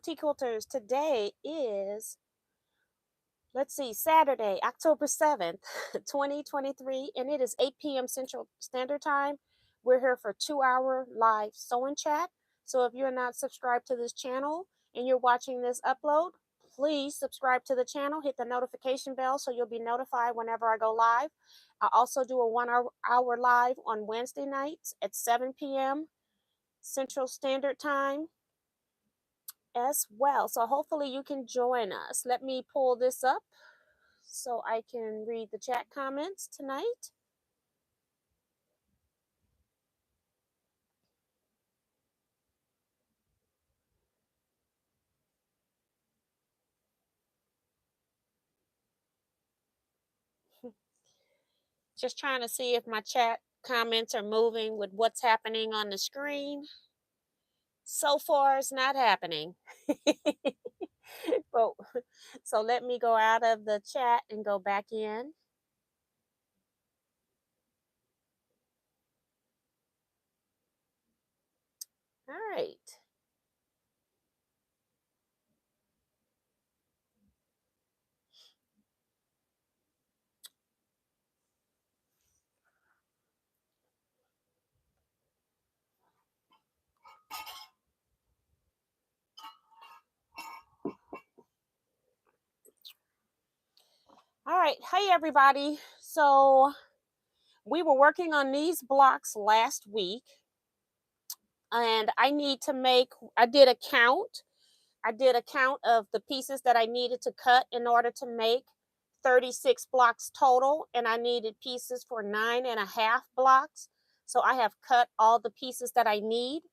Tea Quilters. Today is, let's see, Saturday, October 7th, 2023, and it is 8 p.m. Central Standard Time. We're here for 2-hour live sewing chat. So if you're not subscribed to this channel and you're watching this upload, please subscribe to the channel, hit the notification bell so you'll be notified whenever I go live. I also do a 1-hour live on Wednesday nights at 7 p.m. Central Standard Time as well. So hopefully you can join us. Let me pull this up so I can read the chat comments tonight. Just trying to see if my chat comments are moving with what's happening on the screen. So far, it's not happening. But, so let me go out of the chat and go back in. All right. All right. Hey, everybody. So we were working on these blocks last week, and I did a count. I did a count of the pieces that I needed to cut in order to make 36 blocks total, and I needed pieces for 9.5 blocks. So I have cut all the pieces that I need,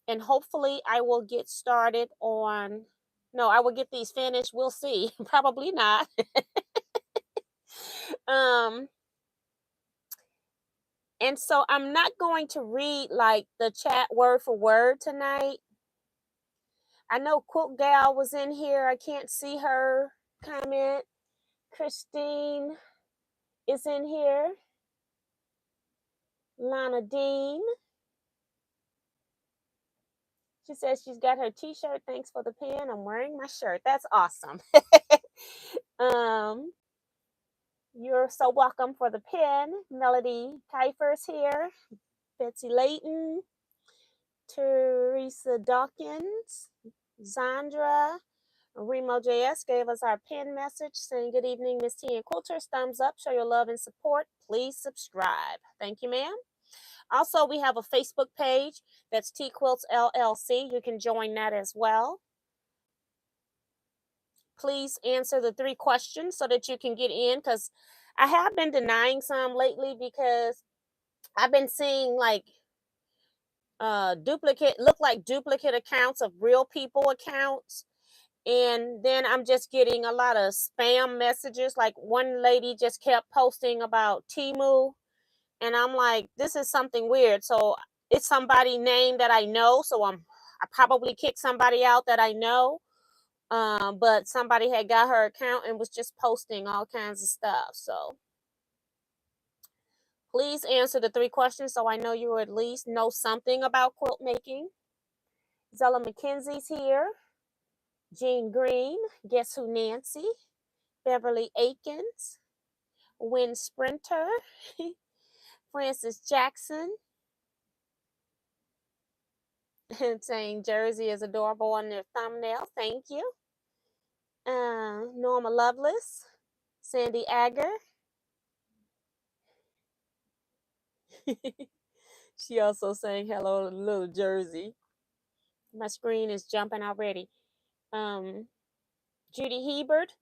and hopefully I will get started on, no, I will get these finished. We'll see. Probably not. And so I'm not going to read like the chat word for word tonight. I know Quilt Gal was in here. I can't see her comment. Christine is in here. Lana Dean. She says she's got her t-shirt. Thanks for the pen. I'm wearing my shirt. That's awesome. You're so welcome for the pen. Melody Kiefer's here. Betsy Layton. Teresa Dawkins. Zandra. Remo JS gave us our pin message saying, good evening, Miss T and Quilters. Thumbs up. Show your love and support. Please subscribe. Thank you, ma'am. Also, we have a Facebook page. That's Teaquilts LLC. You can join that as well. Please answer the 3 questions so that you can get in, because I have been denying some lately because I've been seeing like look like duplicate accounts of real people accounts. And then I'm just getting a lot of spam messages. Like one lady just kept posting about Temu. And I'm like, this is something weird. So it's somebody named that I know. So I probably kicked somebody out that I know. But somebody had got her account and was just posting all kinds of stuff. So please answer the 3 questions so I know you at least know something about quilt making. Zella McKenzie's here. Jean Green, Guess Who Nancy, Beverly Aikens, Win Sprinter, Francis Jackson, saying Jersey is adorable on their thumbnail. Thank you. Norma Lovelace, Sandy Agger. She also saying hello, little Jersey. My screen is jumping already. Judy Hebert,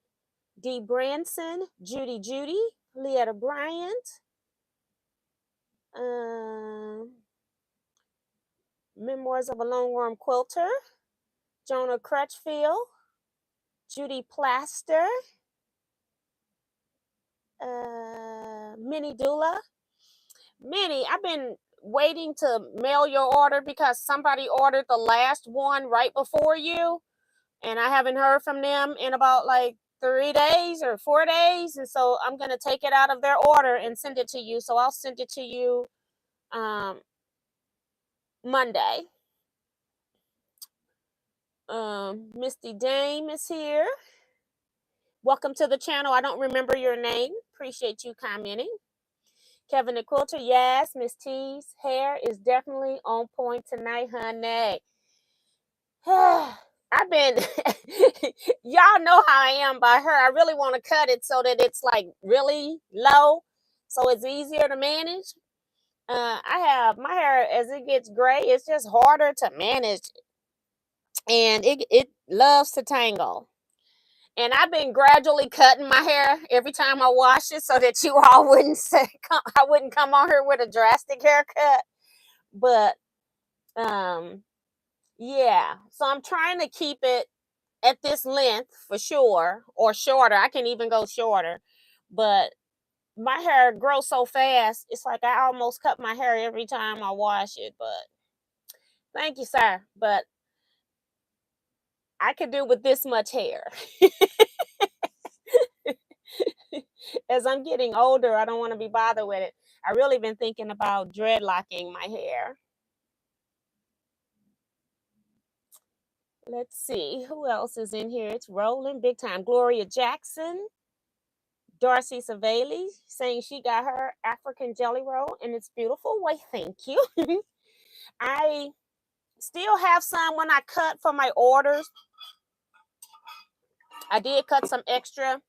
Dee Branson, Judy, Leetta Bryant, Memoirs of a Longworm Quilter, Jonah Crutchfield, Judy Plaster, Minnie Dula. Minnie, I've been waiting to mail your order because somebody ordered the last one right before you, and I haven't heard from them in about like 3 days or 4 days, and so I'm going to take it out of their order and send it to you. So I'll send it to you Monday. Misty Dame is here. Welcome to the channel. I don't remember your name. Appreciate you commenting. Kevin the Quilter, yes, Miss T's hair is definitely on point tonight, honey. I've been, y'all know how I am by her. I really want to cut it so that it's like really low, so it's easier to manage. I have my hair as it gets gray, it's just harder to manage, and it loves to tangle. And I've been gradually cutting my hair every time I wash it so that you all wouldn't say I wouldn't come on here with a drastic haircut. But yeah, so I'm trying to keep it at this length for sure, or shorter. I can even go shorter. But my hair grows so fast, it's like I almost cut my hair every time I wash it. But thank you, sir. But I could do with this much hair. As I'm getting older, I don't want to be bothered with it. I really been thinking about dreadlocking my hair. Let's see who else is in here. It's rolling big time. Gloria Jackson, Darcy Savali saying she got her African jelly roll and it's beautiful. Why, thank you. I still have some when I cut for my orders. I did cut some extra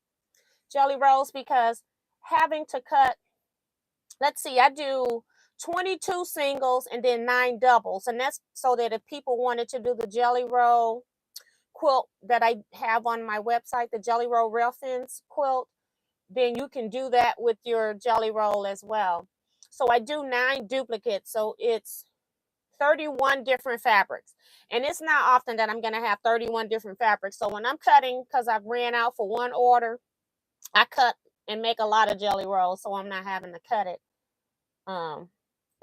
jelly rolls because having to cut, let's see, I do 22 singles and then 9 doubles. And that's so that if people wanted to do the jelly roll quilt that I have on my website, the Jelly Roll Railfins quilt, then you can do that with your jelly roll as well. So I do 9 duplicates. So it's 31 different fabrics. And it's not often that I'm going to have 31 different fabrics. So when I'm cutting, because I've ran out for one order, I cut and make a lot of jelly rolls. So I'm not having to cut it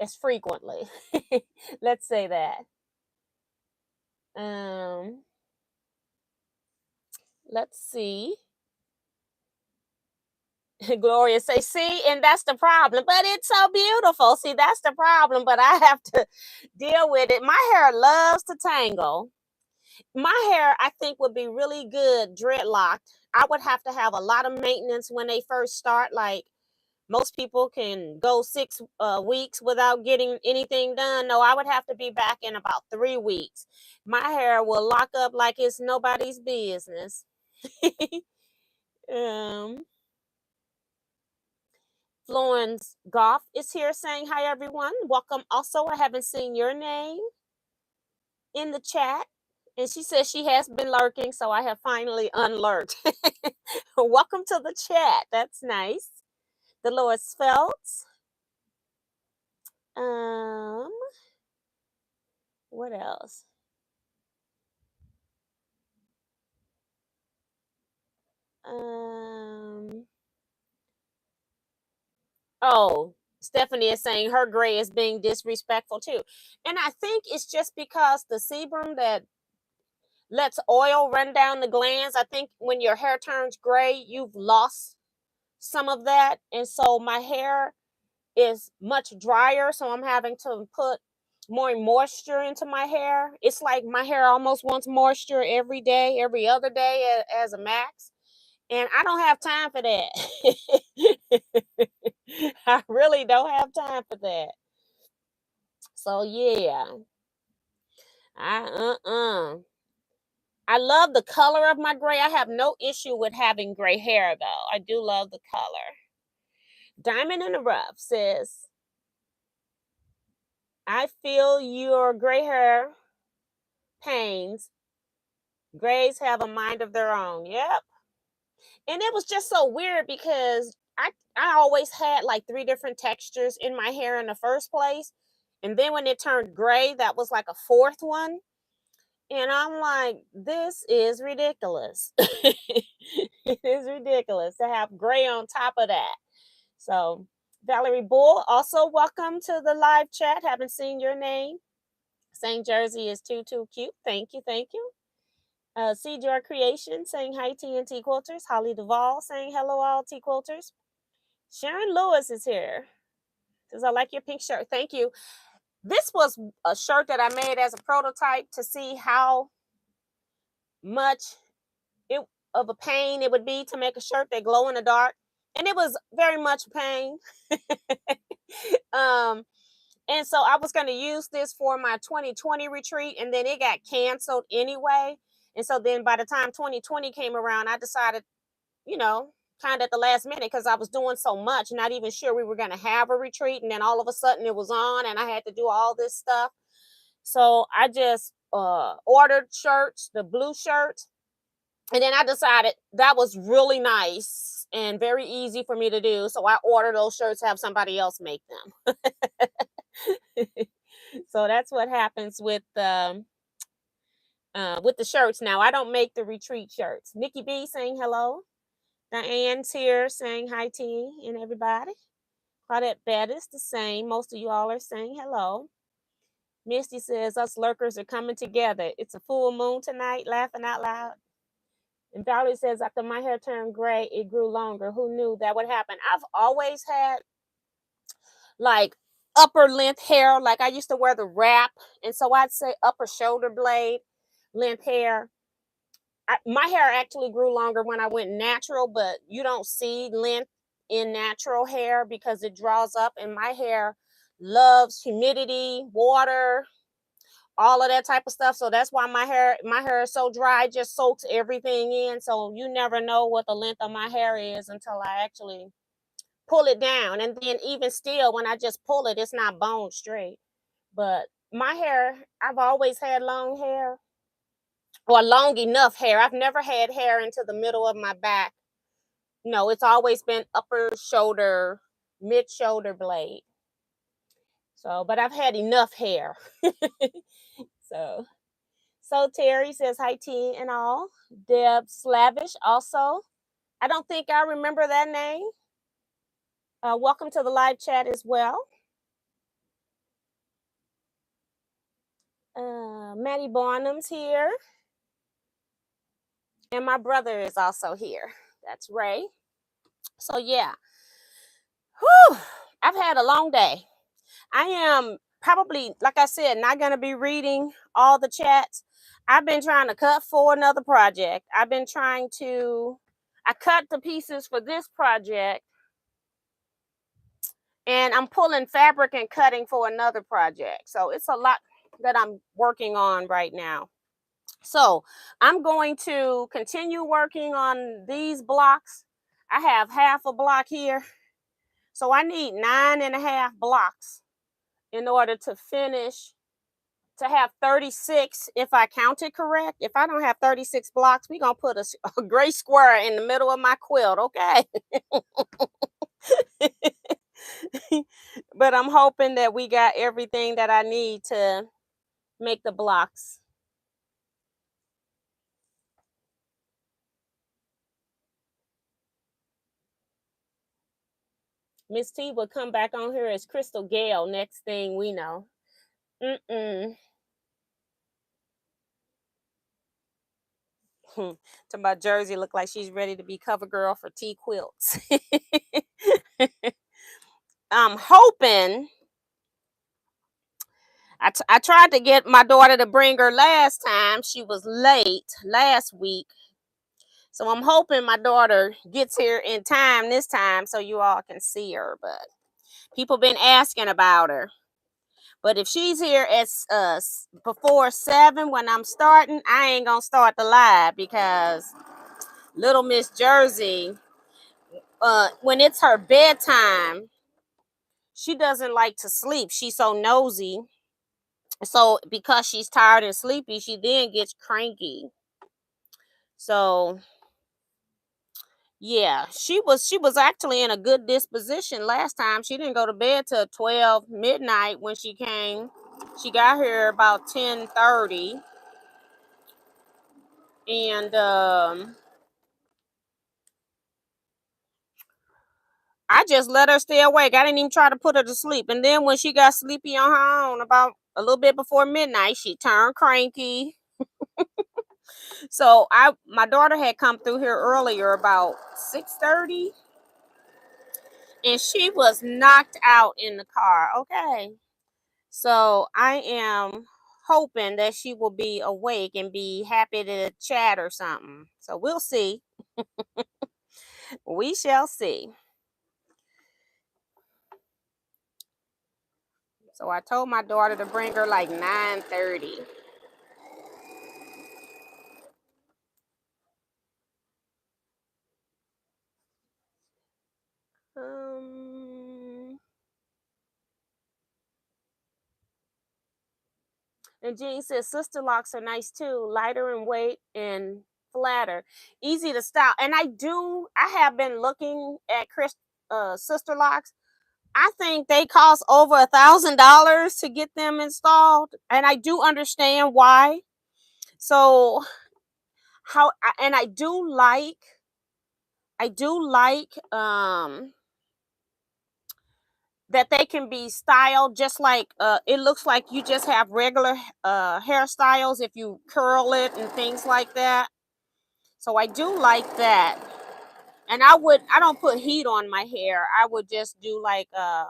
as frequently. Let's say that. Let's see. Gloria say, see, and that's the problem. But it's so beautiful. See, that's the problem. But I have to deal with it. My hair loves to tangle. My hair, I think, would be really good dreadlocked. I would have to have a lot of maintenance when they first start. Like most people can go 6 weeks without getting anything done. No, I would have to be back in about 3 weeks. My hair will lock up like it's nobody's business. Florence Goff is here saying hi, everyone. Welcome. Also, I haven't seen your name in the chat. And she says she has been lurking, so I have finally unlurked. Welcome to the chat. That's nice. Dolores Phelps. What else? Oh, Stephanie is saying her gray is being disrespectful too. And I think it's just because the sebum that lets oil run down the glands. I think when your hair turns gray, you've lost some of that. And so my hair is much drier. So I'm having to put more moisture into my hair. It's like my hair almost wants moisture every day, every other day as a max. And I don't have time for that. I really don't have time for that. So yeah. I love the color of my gray. I have no issue with having gray hair though. I do love the color. Diamond in the Rough says, I feel your gray hair pains. Grays have a mind of their own. Yep. And it was just so weird because I always had like 3 different textures in my hair in the first place. And then when it turned gray, that was like a 4th one. And I'm like, this is ridiculous. It is ridiculous to have gray on top of that. So Valerie Bull, also welcome to the live chat. Haven't seen your name. St. Jersey is too cute. Thank you, thank you. CJR Creation saying hi, TNT Quilters. Holly Duvall saying hello, all T Quilters. Sharon Lewis is here. Says, I like your pink shirt. Thank you. This was a shirt that I made as a prototype to see how much it of a pain it would be to make a shirt that glow in the dark, and it was very much pain. um and so I was going to use this for my 2020 retreat, and then it got canceled anyway. And so then by the time 2020 came around, I decided, you know, kind of at the last minute, because I was doing so much, not even sure we were going to have a retreat. And then all of a sudden it was on, and I had to do all this stuff. So I just ordered shirts, the blue shirts. And then I decided that was really nice and very easy for me to do. So I ordered those shirts, have somebody else make them. So that's what happens with the shirts. Now I don't make the retreat shirts. Nikki B saying hello. Diane's here saying hi T and everybody. Claudette Bettis the same. Most of you all are saying hello. Misty says us lurkers are coming together. It's a full moon tonight, laughing out loud. And Valerie says after my hair turned gray, it grew longer. Who knew that would happen? I've always had like upper length hair. Like I used to wear the wrap, and so I'd say upper shoulder blade length hair. My hair actually grew longer when I went natural, but you don't see length in natural hair because it draws up, and my hair loves humidity, water, all of that type of stuff. So that's why my hair is so dry, it just soaks everything in. So you never know what the length of my hair is until I actually pull it down. And then even still, when I just pull it, it's not bone straight. But my hair, I've always had long hair, or long enough hair. I've never had hair into the middle of my back. No, it's always been upper shoulder, mid shoulder blade. So, but I've had enough hair. so So Terry says hi T and all. Deb Slavish also. I don't think I remember that name. Welcome to the live chat as well. Maddie Barnum's here. And my brother is also here. That's Ray. So yeah. Whew, I've had a long day. I am probably, like I said, not going to be reading all the chats. I've been trying to cut for another project. I cut the pieces for this project, and I'm pulling fabric and cutting for another project. So it's a lot that I'm working on right now. So I'm going to continue working on these blocks. I have half a block here. So I need 9.5 blocks in order to finish, to have 36, if I counted correct. If I don't have 36 blocks, we're going to put a gray square in the middle of my quilt, okay? But I'm hoping that we got everything that I need to make the blocks. Miss T will come back on here as Crystal Gale next thing we know. To my Jersey look like she's ready to be cover girl for Teaquilts. I'm hoping. I tried to get my daughter to bring her last time. She was late last week. So I'm hoping my daughter gets here in time this time so you all can see her. But people been asking about her. But if she's here at before 7 when I'm starting, I ain't going to start the live, because little Miss Jersey, when it's her bedtime, she doesn't like to sleep. She's so nosy. So because she's tired and sleepy, she then gets cranky. So yeah, she was actually in a good disposition last time. She didn't go to bed till 12 midnight when she came. She got here about 10:30. And I just let her stay awake. I didn't even try to put her to sleep. And then when she got sleepy on her own, about a little bit before midnight, she turned cranky. So my daughter had come through here earlier about 6:30, and she was knocked out in the car. Okay. So I am hoping that she will be awake and be happy to chat or something. So we'll see. We shall see. So I told my daughter to bring her like 9:30. And Jean says Sisterlocks are nice too, lighter in weight and flatter, easy to style. And I have been looking at Sisterlocks. I think they cost over $1,000 to get them installed, and I do understand why. So and I do like that they can be styled just like it looks like you just have regular hairstyles if you curl it and things like that. So I do like that. And I don't put heat on my hair. I would just do like a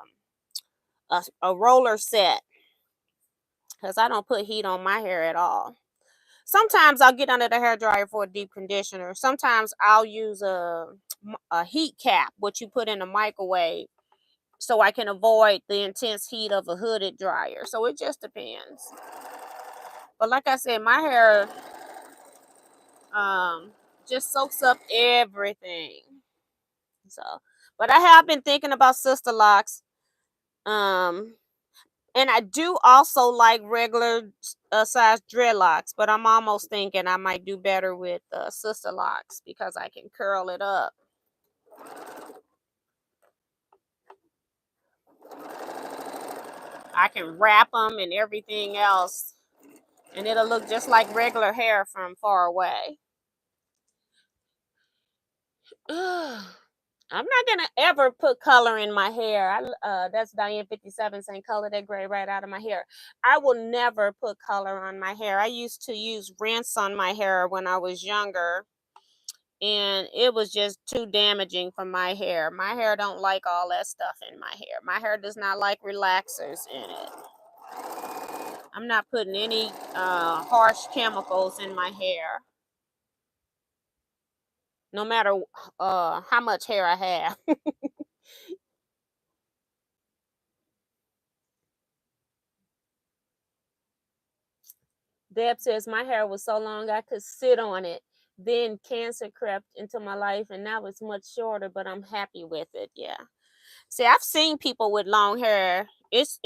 roller set, because I don't put heat on my hair at all. Sometimes I'll get under the hair dryer for a deep conditioner. Sometimes I'll use a heat cap, which you put in a microwave, so I can avoid the intense heat of a hooded dryer. So it just depends. But like I said, my hair just soaks up everything. So, but I have been thinking about Sisterlocks. And I do also like regular size dreadlocks, but I'm almost thinking I might do better with Sisterlocks because I can curl it up. I can wrap them and everything else, and it'll look just like regular hair from far away. I'm not gonna ever put color in my hair. That's Diane 57 saying color that gray right out of my hair. I will never put color on my hair. I used to use rinse on my hair when I was younger, and it was just too damaging for my hair. My hair don't like all that stuff in my hair. My hair does not like relaxers in it. I'm not putting any harsh chemicals in my hair, no matter how much hair I have. Deb says my hair was so long I could sit on it. Then cancer crept into my life, and now it's much shorter, but I'm happy with it. Yeah. See, I've seen people with long hair. It's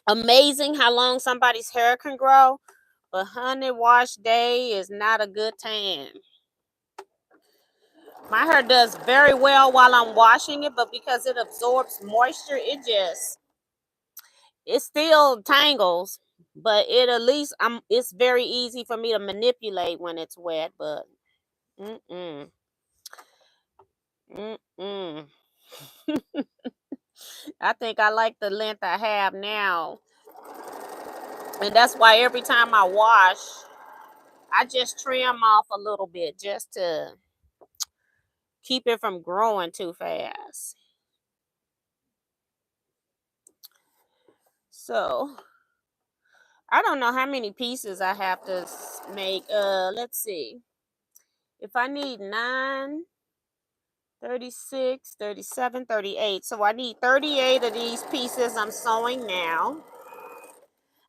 amazing how long somebody's hair can grow, but honey, wash day is not a good time. My hair does very well while I'm washing it, but because it absorbs moisture, it still tangles. But it at least it's very easy for me to manipulate when it's wet. But mm-mm, mm-mm. I think I like the length I have now, and that's why every time I wash, I just trim off a little bit just to keep it from growing too fast. So I don't know how many pieces I have to make. Let's see. If I need 9, 36, 37, 38. So I need 38 of these pieces I'm sewing now.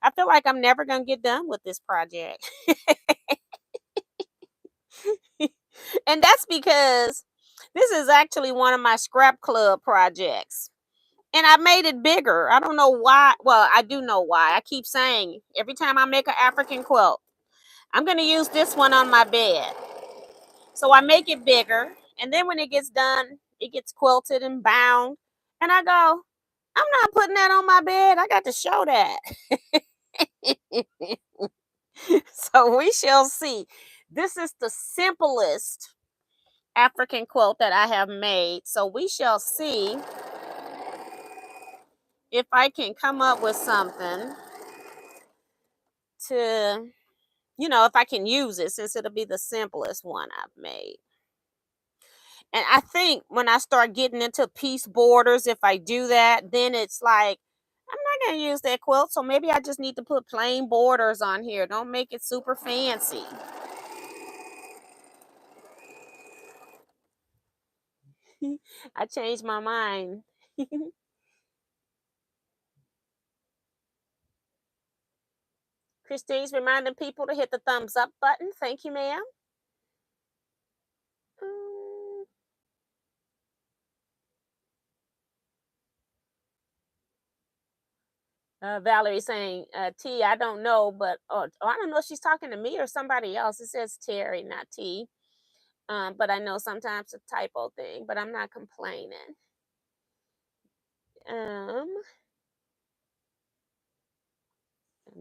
I feel like I'm never going to get done with this project. And that's because this is actually one of my scrap club projects. And I made it bigger. I don't know why. Well, I do know why. I keep saying every time I make an African quilt, I'm going to use this one on my bed. So I make it bigger. And then when it gets done, it gets quilted and bound. And I go, I'm not putting that on my bed. I got to show that. So we shall see. This is the simplest African quilt that I have made. So we shall see if I can come up with something to, if I can use it, since it'll be the simplest one I've made. And I think when I start getting into piece borders, if I do that, then it's like, I'm gonna use that quilt, so maybe I just need to put plain borders on here. Don't make it super fancy. I changed my mind. Christine's reminding people to hit the thumbs up button. Thank you, ma'am. Mm, Valerie saying, T, I don't know, but I don't know if she's talking to me or somebody else. It says Terry, not T. But I know sometimes a typo thing, but I'm not complaining. Um,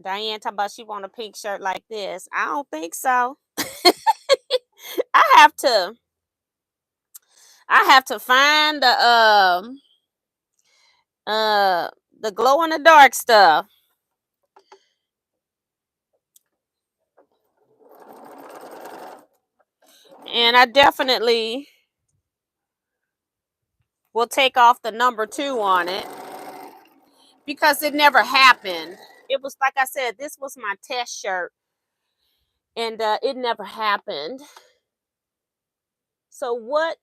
Diane talking about she want a pink shirt like this. I don't think so. I have to find uh the glow in the dark stuff. And I definitely will take off the number 2 on it because it never happened. It was like I said, this was my test shirt, and it never happened. So what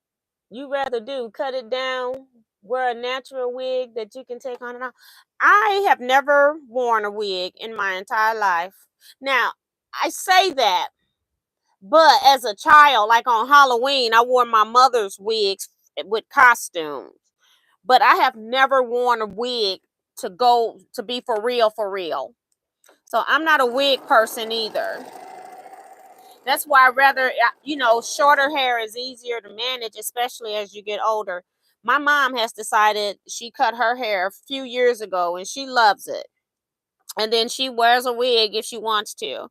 you rather do? Cut it down, wear a natural wig that you can take on and off? I have never worn a wig in my entire life. Now, I say that, but as a child, like on Halloween, I wore my mother's wigs with costumes. But I have never worn a wig to go to be for real, for real. So I'm not a wig person either. That's why I rather, shorter hair is easier to manage, especially as you get older. My mom has decided she cut her hair a few years ago and she loves it. And then she wears a wig if she wants to.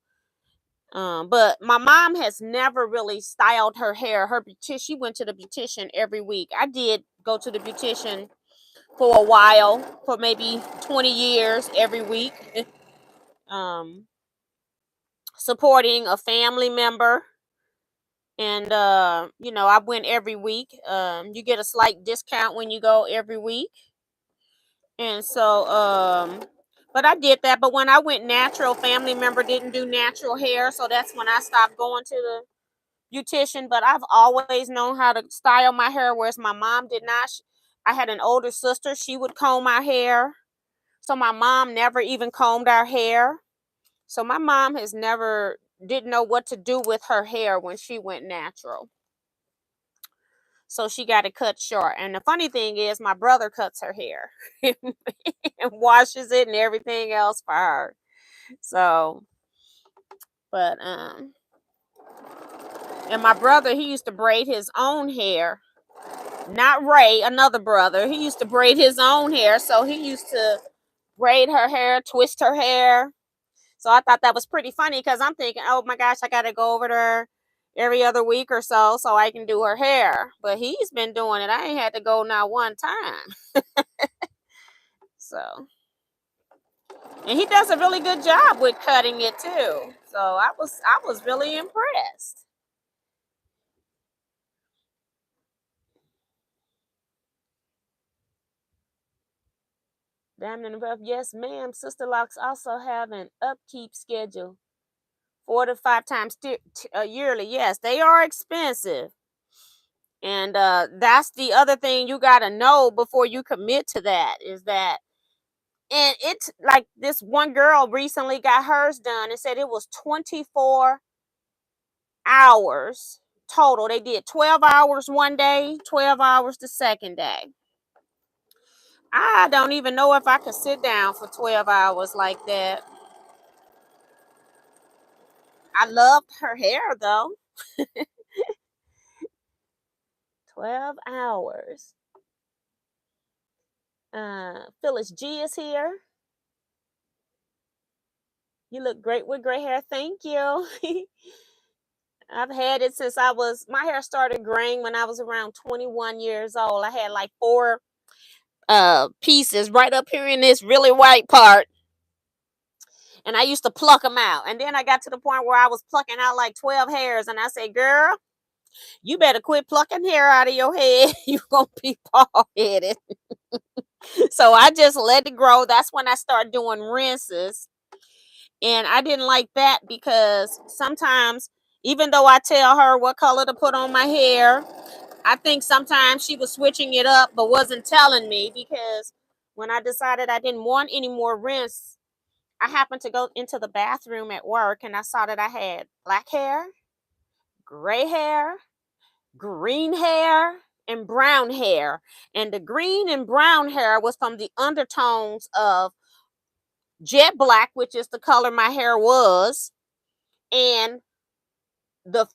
But my mom has never really styled her hair. She went to the beautician every week. I did go to the beautician for a while, for maybe 20 years every week. um, Supporting a family member. And I went every week. You get a slight discount when you go every week. And so but I did that. But when I went natural, family member didn't do natural hair, so that's when I stopped going to the beautician. But I've always known how to style my hair, whereas my mom did not. I had an older sister, she would comb my hair. So my mom never even combed our hair. So my mom has never didn't know what to do with her hair when she went natural. So she got it cut short. And the funny thing is my brother cuts her hair and washes it and everything else for her. So, but and my brother, he used to braid his own hair. Not Ray, another brother. He used to braid his own hair. So he used to braid her hair, twist her hair. So I thought that was pretty funny because I'm thinking, oh my gosh, I got to go over there every other week or so I can do her hair. But he's been doing it. I ain't had to go not one time. So, and he does a really good job with cutting it too. So I was really impressed. Diamond and Rough, yes, ma'am. Sisterlocks also have an upkeep schedule, 4 to 5 times yearly. Yes, they are expensive. And that's the other thing you got to know before you commit to that is that, and it's like this one girl recently got hers done and said it was 24 hours total. They did 12 hours one day, 12 hours the second day. I don't even know if I could sit down for 12 hours like that. I loved her hair though. 12 hours. Phyllis G is here. You look great with gray hair. Thank you. I've had it since my hair started graying when I was around 21 years old. I had like 4 pieces right up here in this really white part. And I used to pluck them out. And then I got to the point where I was plucking out like 12 hairs. And I said, girl, you better quit plucking hair out of your head. You're going to be bald headed. So I just let it grow. That's when I started doing rinses. And I didn't like that because sometimes, even though I tell her what color to put on my hair, I think sometimes she was switching it up but wasn't telling me, because when I decided I didn't want any more rinse, I happened to go into the bathroom at work and I saw that I had black hair, gray hair, green hair, and brown hair. And the green and brown hair was from the undertones of jet black, which is the color my hair was, and the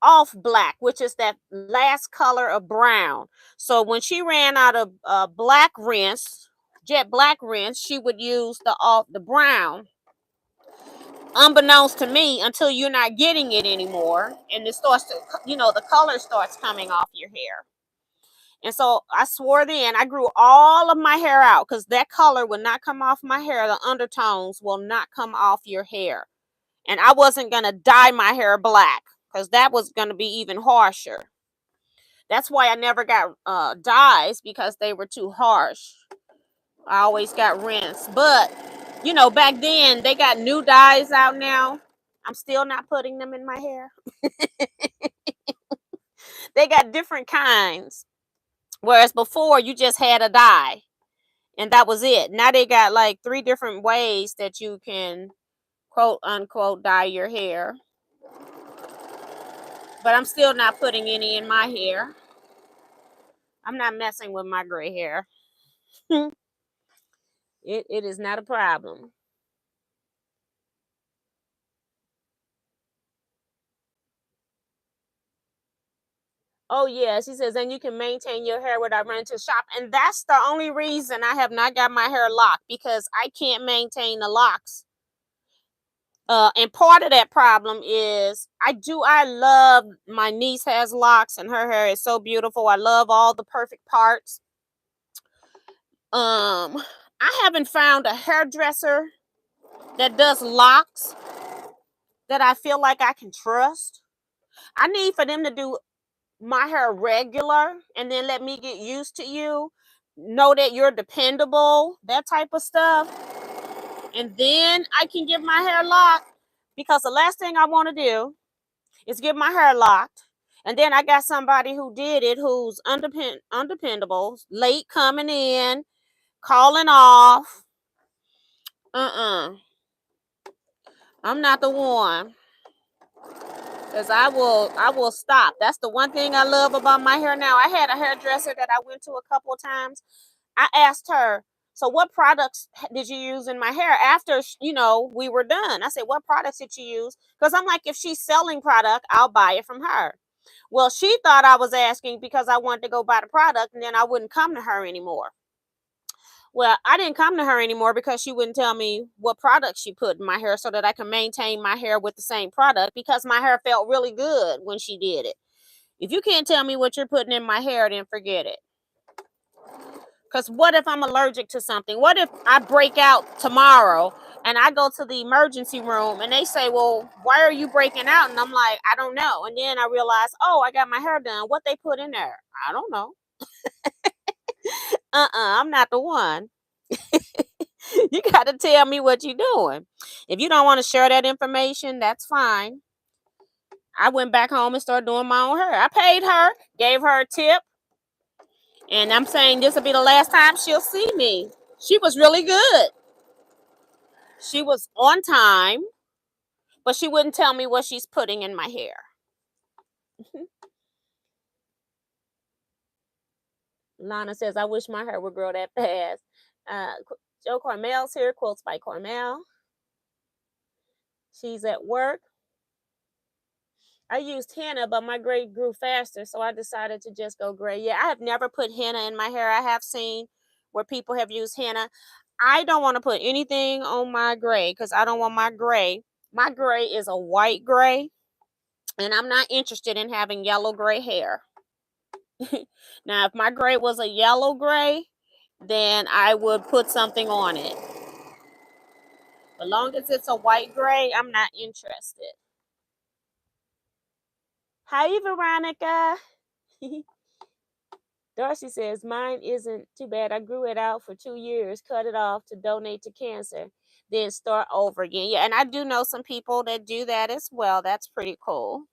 off black, which is that last color of brown. So when she ran out of black rinse, jet black rinse, she would use the brown, unbeknownst to me, until you're not getting it anymore, and it starts to, the color starts coming off your hair. And so I swore then, I grew all of my hair out because that color will not come off my hair. The undertones will not come off your hair. And I wasn't going to dye my hair black because that was going to be even harsher. That's why I never got dyes, because they were too harsh. I always got rinsed. But, back then they got new dyes out now. I'm still not putting them in my hair. They got different kinds. Whereas before you just had a dye and that was it. Now they got like 3 different ways that you can, quote unquote, dye your hair. But I'm still not putting any in my hair. I'm not messing with my gray hair. It is not a problem. Oh yeah, she says, and you can maintain your hair without running to the shop. And that's the only reason I have not got my hair locked, because I can't maintain the locks. And part of that problem is I love, my niece has locks and her hair is so beautiful. I love all the perfect parts. I haven't found a hairdresser that does locks that I feel like I can trust. I need for them to do my hair regular and then let me get used to you, know that you're dependable, that type of stuff. And then I can get my hair locked, because the last thing I want to do is get my hair locked. And then I got somebody who did it who's undependable, late coming in, calling off. I'm not the one. Because I will stop. That's the one thing I love about my hair now. I had a hairdresser that I went to a couple of times. I asked her, so what products did you use in my hair after, we were done? I said, what products did you use? Because I'm like, if she's selling product, I'll buy it from her. Well, she thought I was asking because I wanted to go buy the product and then I wouldn't come to her anymore. Well, I didn't come to her anymore because she wouldn't tell me what product she put in my hair so that I can maintain my hair with the same product, because my hair felt really good when she did it. If you can't tell me what you're putting in my hair, then forget it. Because what if I'm allergic to something? What if I break out tomorrow and I go to the emergency room and they say, well, why are you breaking out? And I'm like, I don't know. And then I realize, oh, I got my hair done. What they put in there? I don't know. I'm not the one. You got to tell me what you're doing. If you don't want to share that information, that's fine. I went back home and started doing my own hair. I paid her, gave her a tip. And I'm saying this will be the last time she'll see me. She was really good. She was on time, but she wouldn't tell me what she's putting in my hair. Lana says, I wish my hair would grow that fast. Joe Cormel's here, Quilts by Cormel. She's at work. I used henna, but my gray grew faster, so I decided to just go gray. Yeah, I have never put henna in my hair. I have seen where people have used henna. I don't want to put anything on my gray because I don't want my gray. My gray is a white gray, and I'm not interested in having yellow gray hair. Now, if my gray was a yellow gray, then I would put something on it. As long as it's a white gray, I'm not interested. Hi, Veronica. Darcy says, mine isn't too bad. I grew it out for 2 years, cut it off to donate to cancer, then start over again. Yeah, and I do know some people that do that as well. That's pretty cool.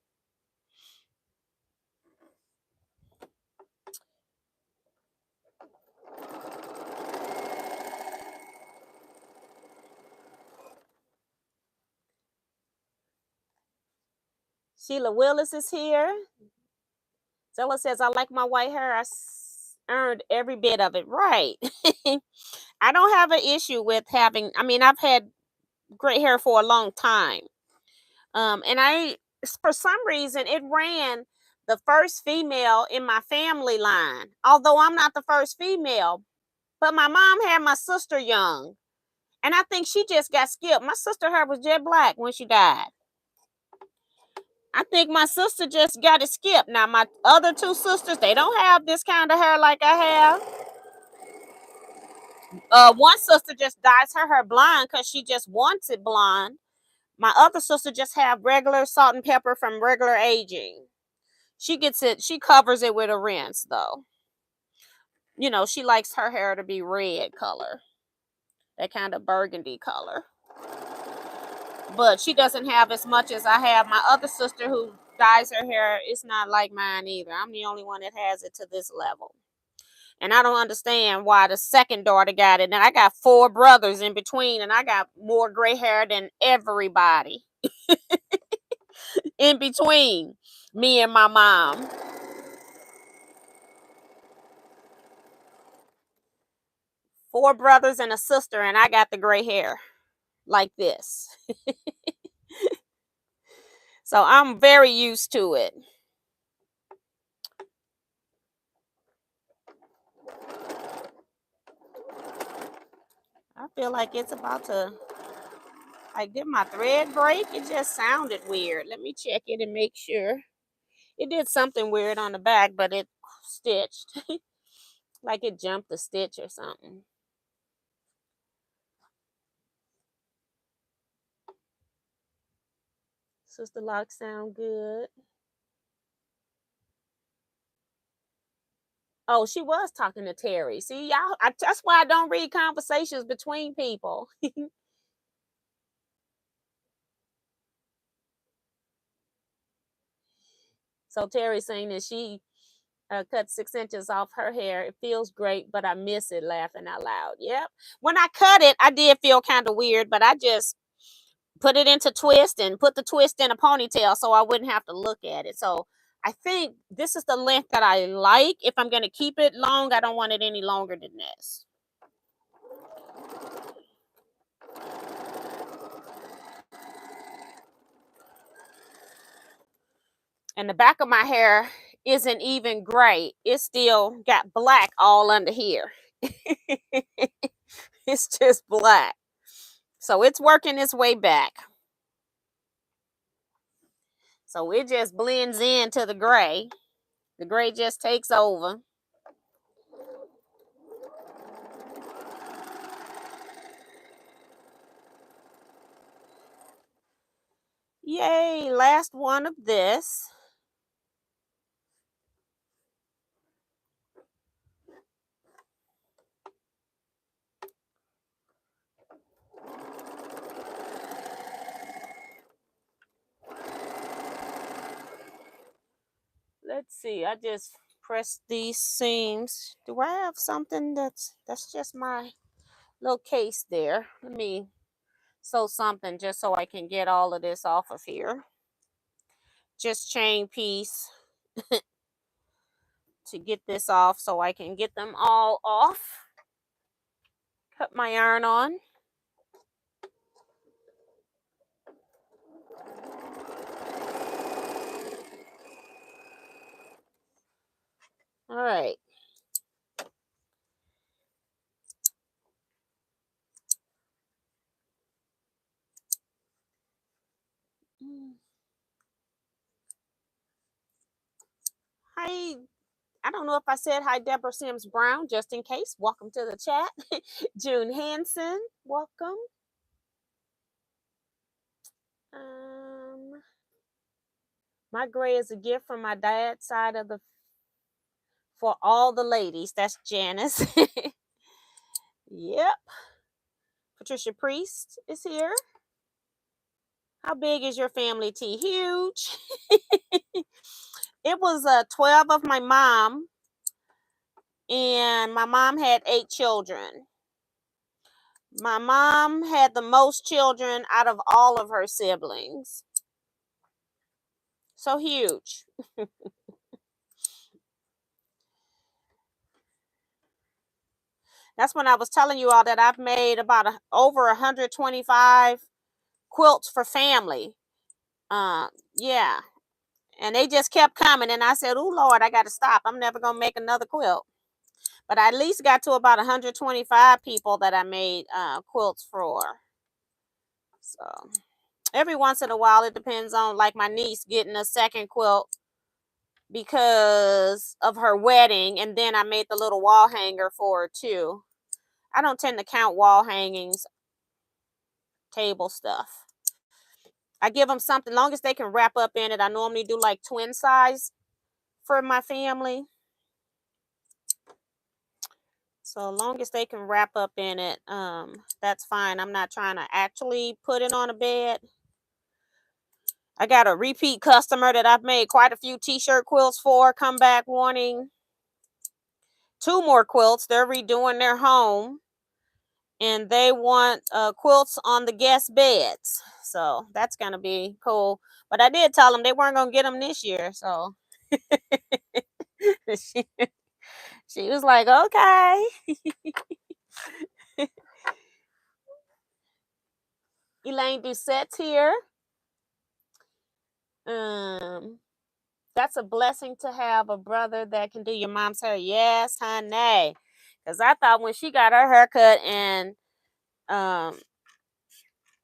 Sheila Willis is here. Zella says, I like my white hair. I earned every bit of it. Right. I don't have an issue with having, I mean, I've had gray hair for a long time. And for some reason, it ran the first female in my family line. Although I'm not the first female, but my mom had my sister young. And I think she just got skipped. My sister hair was jet black when she died. I think my sister just got it skipped. Now, my other two sisters, they don't have this kind of hair like I have. One sister just dyes her hair blonde because she just wants it blonde. My other sister just have regular salt and pepper from regular aging. She gets it, she covers it with a rinse though. You know, she likes her hair to be red color, that kind of burgundy color. But she doesn't have as much as I have. My other sister who dyes her hair is not like mine either. I'm the only one that has it to this level. And I don't understand why the second daughter got it. And I got 4 brothers in between, and I got more gray hair than everybody in between me and my mom. 4 brothers and a sister, and I got the gray hair like this. So I'm very used to it. I feel like it's about to, like, did my thread break? It just sounded weird. Let me check it and make sure. It did something weird on the back, but it stitched. Like it jumped a stitch or something. Sisterlocks sound good. Oh, she was talking to Terry. See, y'all, that's why I don't read conversations between people. So Terry's saying that she cut 6 inches off her hair. It feels great, but I miss it, laughing out loud. Yep. When I cut it, I did feel kind of weird, but I just put it into twist and put the twist in a ponytail so I wouldn't have to look at it. So I think this is the length that I like. If I'm going to keep it long, I don't want it any longer than this. And the back of my hair isn't even gray. It's still got black all under here. It's just black. So it's working its way back. So it just blends into the gray. The gray just takes over. Yay, last one of this. Let's see. I just pressed these seams. Do I have something that's just my little case there? Let me sew something just so I can get all of this off of here. Just chain piece to get this off so I can get them all off. Cut my yarn on. All right. Hi. I don't know if I said hi, Deborah Sims Brown, just in case. Welcome to the chat. June Hanson, welcome. My gray is a gift from my dad's side of the for all the ladies. That's Janice. Yep. Patricia Priest is here. How big is your family, T? Huge. It was 12 of my mom, and my mom had 8 children. My mom had the most children out of all of her siblings. So huge. That's when I was telling you all that I've made about over 125 quilts for family. Yeah. And they just kept coming. And I said, oh, Lord, I got to stop. I'm never going to make another quilt. But I at least got to about 125 people that I made quilts for. So every once in a while, it depends on, like, my niece getting a second quilt because of her wedding. And then I made the little wall hanger for her, too. I don't tend to count wall hangings, table stuff. I give them something, long as they can wrap up in it. I normally do like twin size for my family. So long as they can wrap up in it, that's fine. I'm not trying to actually put it on a bed. I got a repeat customer that I've made quite a few t-shirt quilts for, come back wanting 2 more quilts. They're redoing their home, and they want quilts on the guest beds. So that's going to be cool. But I did tell them they weren't going to get them this year. So she was like, okay. Elaine Doucette's here. That's a blessing to have a brother that can do your mom's hair. Yes, honey. Because I thought when she got her haircut and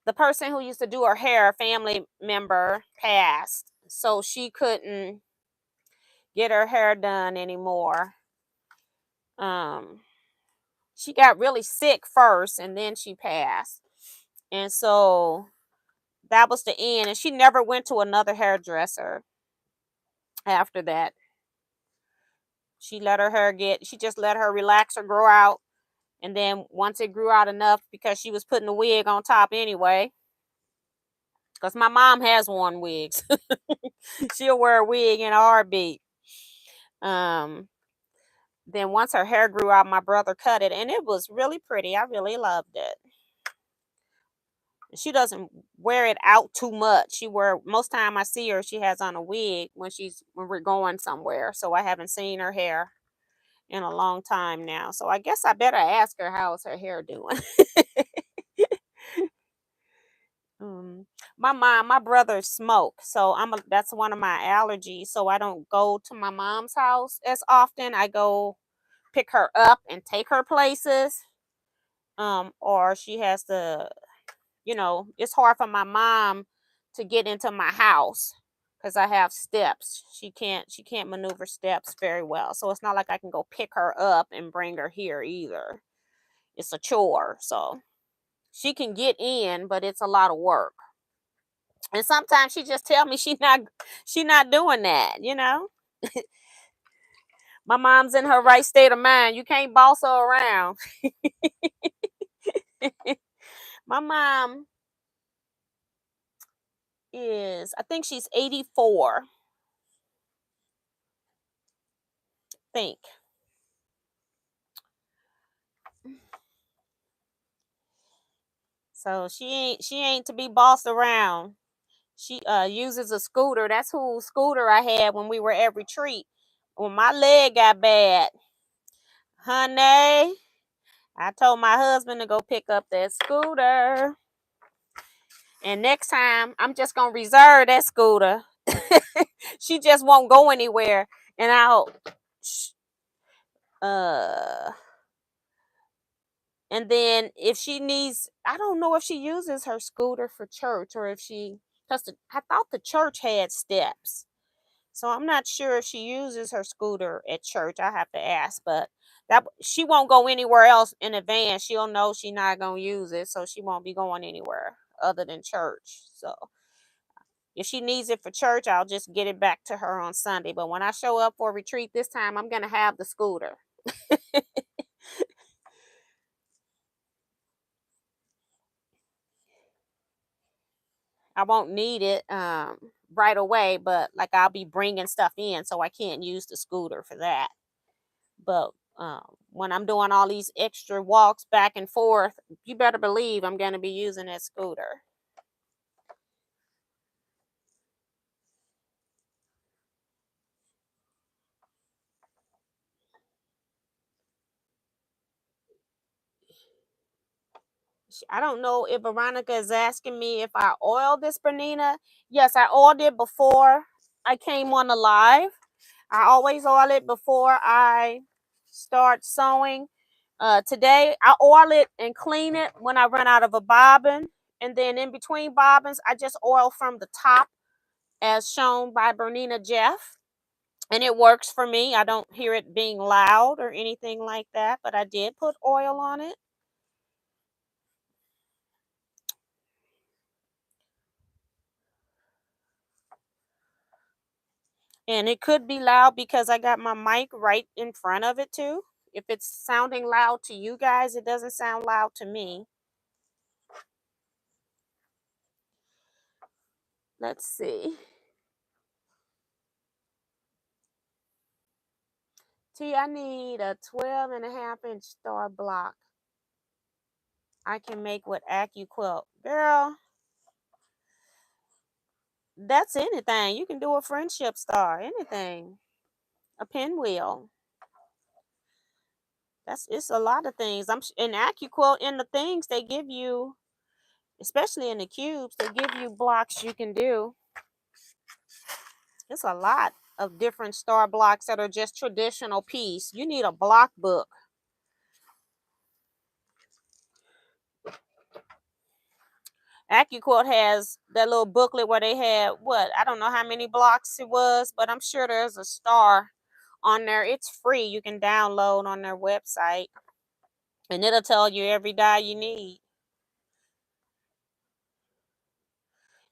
the person who used to do her hair, a family member, passed. So she couldn't get her hair done anymore. She got really sick first and then she passed. And so that was the end. And she never went to another hairdresser after that. She just let her relaxer grow out. And then once it grew out enough, because she was putting the wig on top anyway, because my mom has worn wigs. She'll wear a wig in a heartbeat. Then once her hair grew out, my brother cut it, and it was really pretty. I really loved it. She doesn't wear it out too much. Most time I see her, she has on a wig when we're going somewhere. So I haven't seen her hair in a long time now. So I guess I better ask her how's her hair doing. My brother smoke, so that's one of my allergies. So I don't go to my mom's house as often. I go pick her up and take her places. Or she has to, it's hard for my mom to get into my house because I have steps. She can't maneuver steps very well. So it's not like I can go pick her up and bring her here either. It's a chore. So she can get in, but it's a lot of work. And sometimes she just tell me she not doing that, My mom's in her right state of mind. You can't boss her around. My mom I think she's 84. Think. So she ain't to be bossed around. She uses a scooter. That's whose scooter I had when we were at retreat. When my leg got bad, honey, I told my husband to go pick up that scooter. And next time, I'm just going to reserve that scooter. She just won't go anywhere. And and then if she needs, I don't know if she uses her scooter for church or if because I thought the church had steps. So I'm not sure if she uses her scooter at church. I have to ask, but she won't go anywhere else in advance. She'll know she's not going to use it, so she won't be going anywhere other than church. So If she needs it for church, I'll just get it back to her on Sunday. But when I show up for retreat this time, I'm going to have the scooter. I won't need it right away, but like I'll be bringing stuff in, so I can't use the scooter for that. But when I'm doing all these extra walks back and forth, you better believe I'm going to be using that scooter. I don't know if Veronica is asking me if I oiled this Bernina. Yes, I oiled it before I came on the live. I always oil it before I start sewing. Today, I oil it and clean it when I run out of a bobbin. And then in between bobbins, I just oil from the top as shown by Bernina Jeff. And it works for me. I don't hear it being loud or anything like that, but I did put oil on it. And it could be loud because I got my mic right in front of it too. If it's sounding loud to you guys, it doesn't sound loud to me. Let's see. T, I need a 12.5-inch star block. I can make with Teaquilts. Girl, that's anything. You can do a friendship star, anything. A pinwheel. It's a lot of things. I'm in Teaquilts, in the things they give you, especially in the cubes, they give you blocks you can do. It's a lot of different star blocks that are just traditional piece. You need a block book. Teaquilts has that little booklet where they had I don't know how many blocks it was, but I'm sure there's a star on there. It's free. You can download on their website, and it'll tell you every die you need.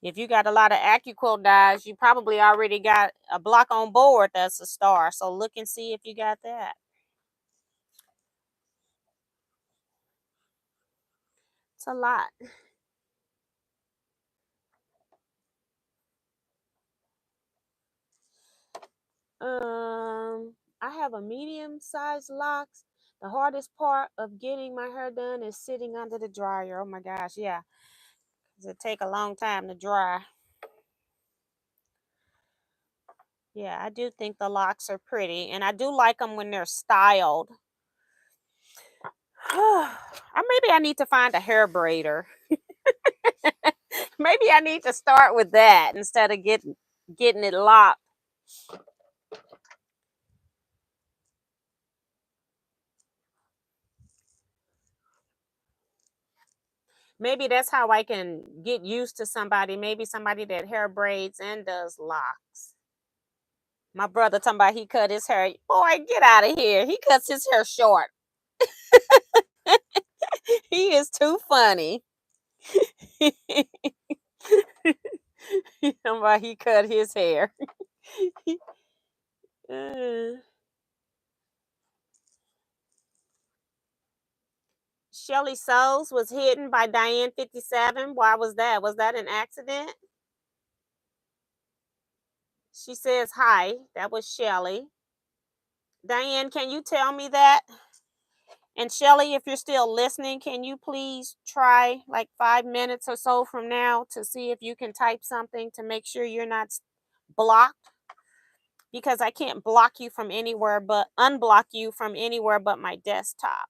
If you got a lot of Teaquilts dies, you probably already got a block on board that's a star. So look and see if you got that. It's a lot. I have a medium-sized locks. The hardest part of getting my hair done is sitting under the dryer. Oh my gosh, yeah. It take a long time to dry. Yeah, I do think the locks are pretty, and I do like them when they're styled. Maybe I need to find a hair braider. Maybe I need to start with that instead of getting it locked. Maybe that's how I can get used to somebody. Maybe somebody that hair braids and does locks. My brother talking about he cut his hair. Boy, get out of here. He cuts his hair short. He is too funny. Talking about he cut his hair. Shelly Souls was hidden by Diane 57. Why was that? Was that an accident? She says hi. That was Shelly. Diane, can you tell me that? And Shelly, if you're still listening, can you please try like 5 minutes or so from now to see if you can type something to make sure you're not blocked? Because I can't block you from anywhere but unblock you from anywhere but my desktop.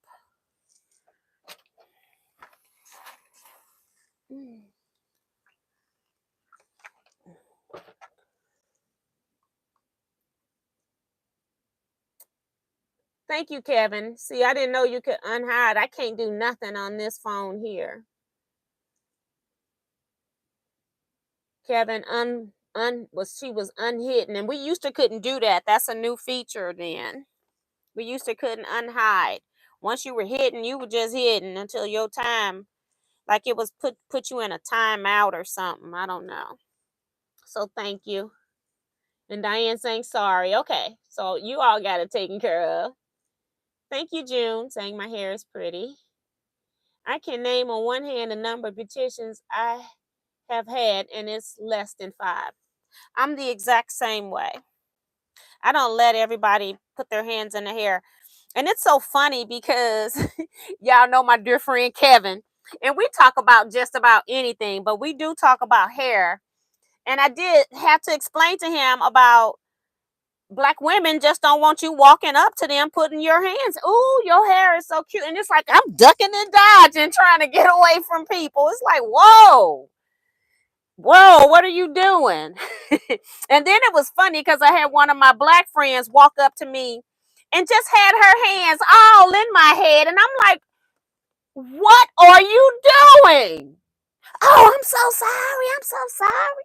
Thank you, Kevin. See, I didn't know you could unhide. I can't do nothing on this phone here. Kevin she was unhidden, and we used to couldn't do that. That's a new feature then. We used to couldn't unhide. Once you were hidden, you were just hidden until your time, like it was put you in a timeout or something. I don't know. So thank you. And Diane saying sorry. Okay, so you all got it taken care of. Thank you, June, saying my hair is pretty. I can name on one hand the number of petitions I have had, and it's less than 5. I'm the exact same way. I don't let everybody put their hands in the hair. And it's so funny because y'all know my dear friend Kevin, and we talk about just about anything, but we do talk about hair. And I did have to explain to him about Black women just don't want you walking up to them, putting your hands. Ooh, your hair is so cute. And it's like, I'm ducking and dodging, trying to get away from people. It's like, whoa, what are you doing? And then it was funny because I had one of my Black friends walk up to me and just had her hands all in my head. And I'm like, what are you doing? Oh, I'm so sorry. I'm so sorry.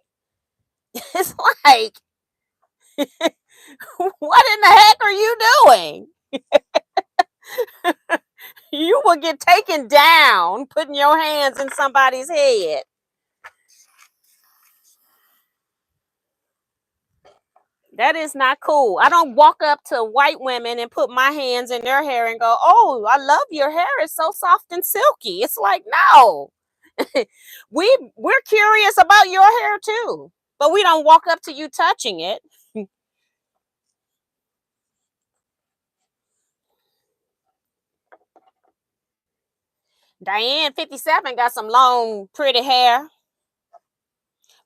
It's like, what in the heck are you doing? You will get taken down putting your hands in somebody's head. That is not cool. I don't walk up to white women and put my hands in their hair and go, oh, I love your hair. It's so soft and silky. It's like, no. We're curious about your hair too, but we don't walk up to you touching it. Diane 57 got some long, pretty hair.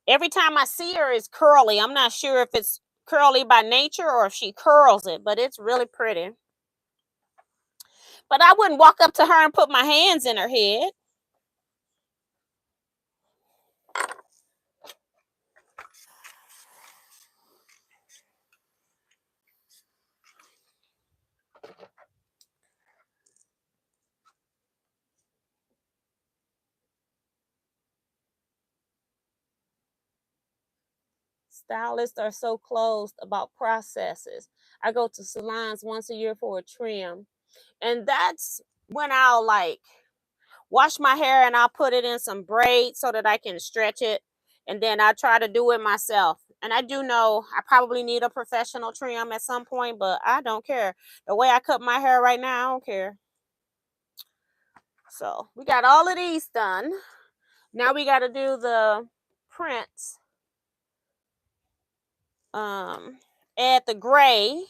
Every time I see her, it's curly. I'm not sure if it's curly by nature or if she curls it, but it's really pretty. But I wouldn't walk up to her and put my hands in her head. Stylists are so closed about processes. I go to salons once a year for a trim, and that's when I'll like wash my hair and I'll put it in some braids so that I can stretch it, and then I try to do it myself. And I do know I probably need a professional trim at some point, but I don't care. The way I cut my hair right now, I don't care. So we got all of these done. Now we got to do the prints. Add the gray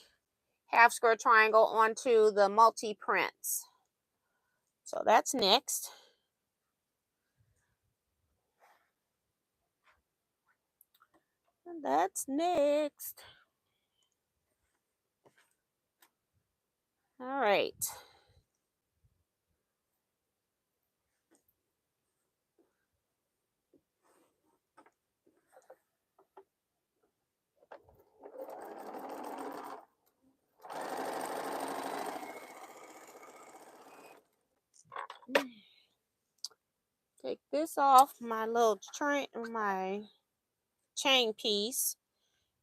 half square triangle onto the multi prints. So that's next. And that's next. All right. Take this off my little my chain piece,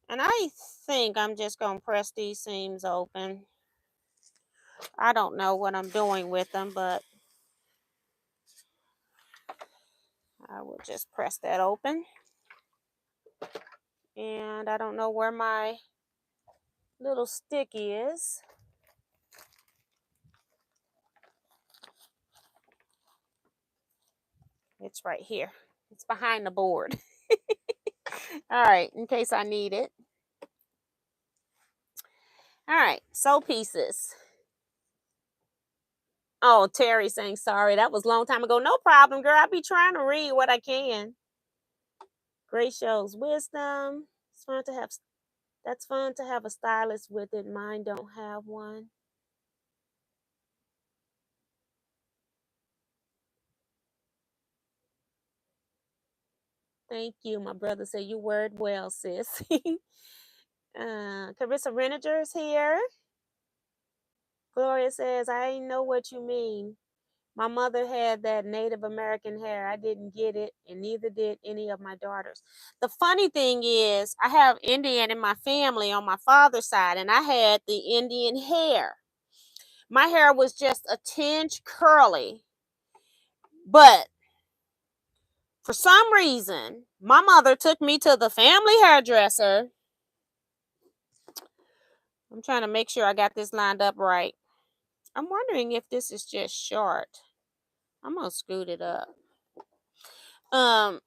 and I think I'm just gonna press these seams open. I don't know what I'm doing with them, but I will just press that open. And I don't know where my little stick is. It's right here. It's behind the board. All right, in case I need it. All right, sew pieces. Oh, Terry saying sorry. That was a long time ago. No problem, girl. I be trying to read what I can. Grace shows wisdom. It's fun to have. That's fun to have a stylist with it. Mine don't have one. Thank you. My brother said you word well, sis. Carissa Renager's here. Gloria says, I know what you mean. My mother had that Native American hair. I didn't get it, and neither did any of my daughters. The funny thing is, I have Indian in my family on my father's side, and I had the Indian hair. My hair was just a tinge curly, but For some reason, my mother took me to the family hairdresser. I'm trying to make sure I got this lined up right. I'm wondering if this is just short. I'm gonna scoot it up. And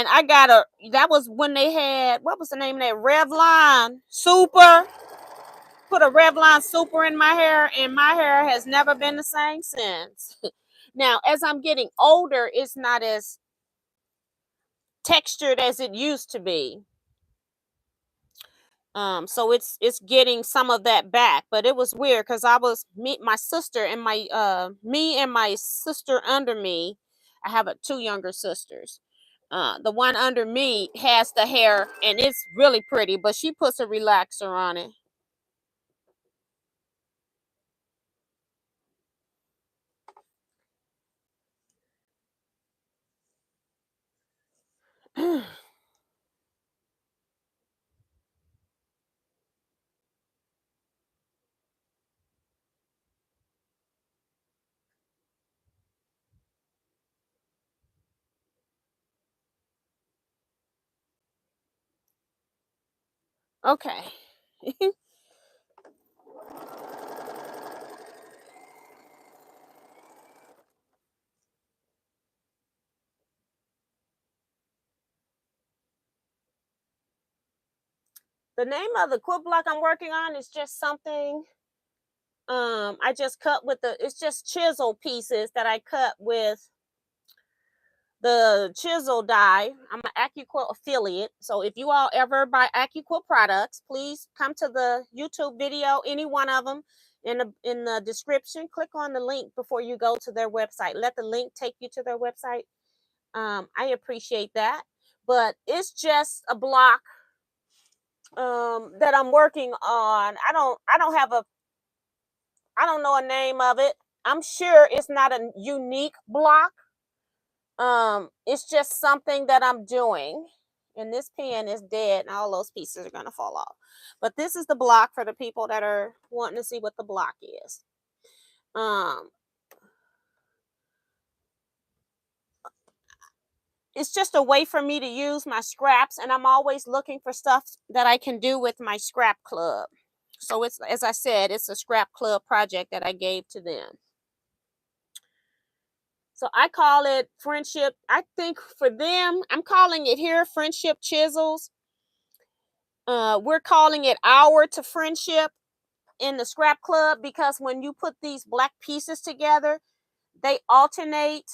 I got that was when they had, what was the name of that? Revlon Super. Put a Revlon Super in my hair, and my hair has never been the same since. Now, as I'm getting older, it's not as textured as it used to be. So it's getting some of that back, but it was weird because my sister and me and my sister under me. I have two younger sisters. The one under me has the hair, and it's really pretty, but she puts a relaxer on it. Okay. The name of the quilt block I'm working on is just something I just cut with it's just chisel pieces that I cut with the chisel die. I'm an AccuQuilt affiliate. So if you all ever buy AccuQuilt products, please come to the YouTube video, any one of them in the description. Click on the link before you go to their website. Let the link take you to their website. I appreciate that. But it's just a block that I'm working on. I don't know a name of it. I'm sure it's not a unique block. It's just something that I'm doing. And this pen is dead, and all those pieces are going to fall off. But this is the block for the people that are wanting to see what the block is. It's just a way for me to use my scraps, and I'm always looking for stuff that I can do with my scrap club. So it's, as I said, it's a scrap club project that I gave to them. So I call it friendship. I think for them, I'm calling it here friendship chisels. We're calling it hour to friendship in the scrap club because when you put these black pieces together, they alternate.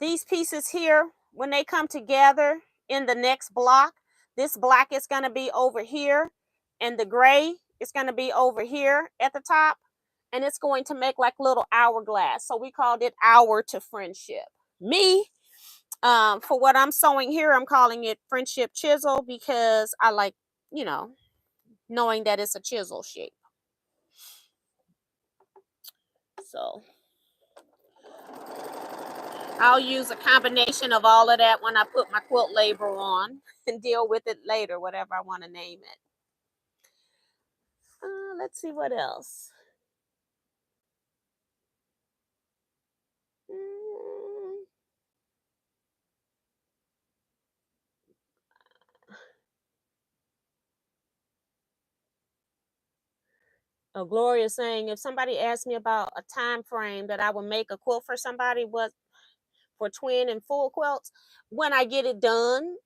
These pieces here, when they come together in the next block, this black is going to be over here, and the gray is going to be over here at the top, and it's going to make like little hourglass. So we called it hour to friendship. Me, for what I'm sewing here, I'm calling it friendship chisel because I like, knowing that it's a chisel shape. So I'll use a combination of all of that when I put my quilt label on and deal with it later, whatever I want to name it. Let's see what else. Gloria saying, if somebody asked me about a time frame that I would make a quilt for somebody, what for twin and full quilts, when I get it done.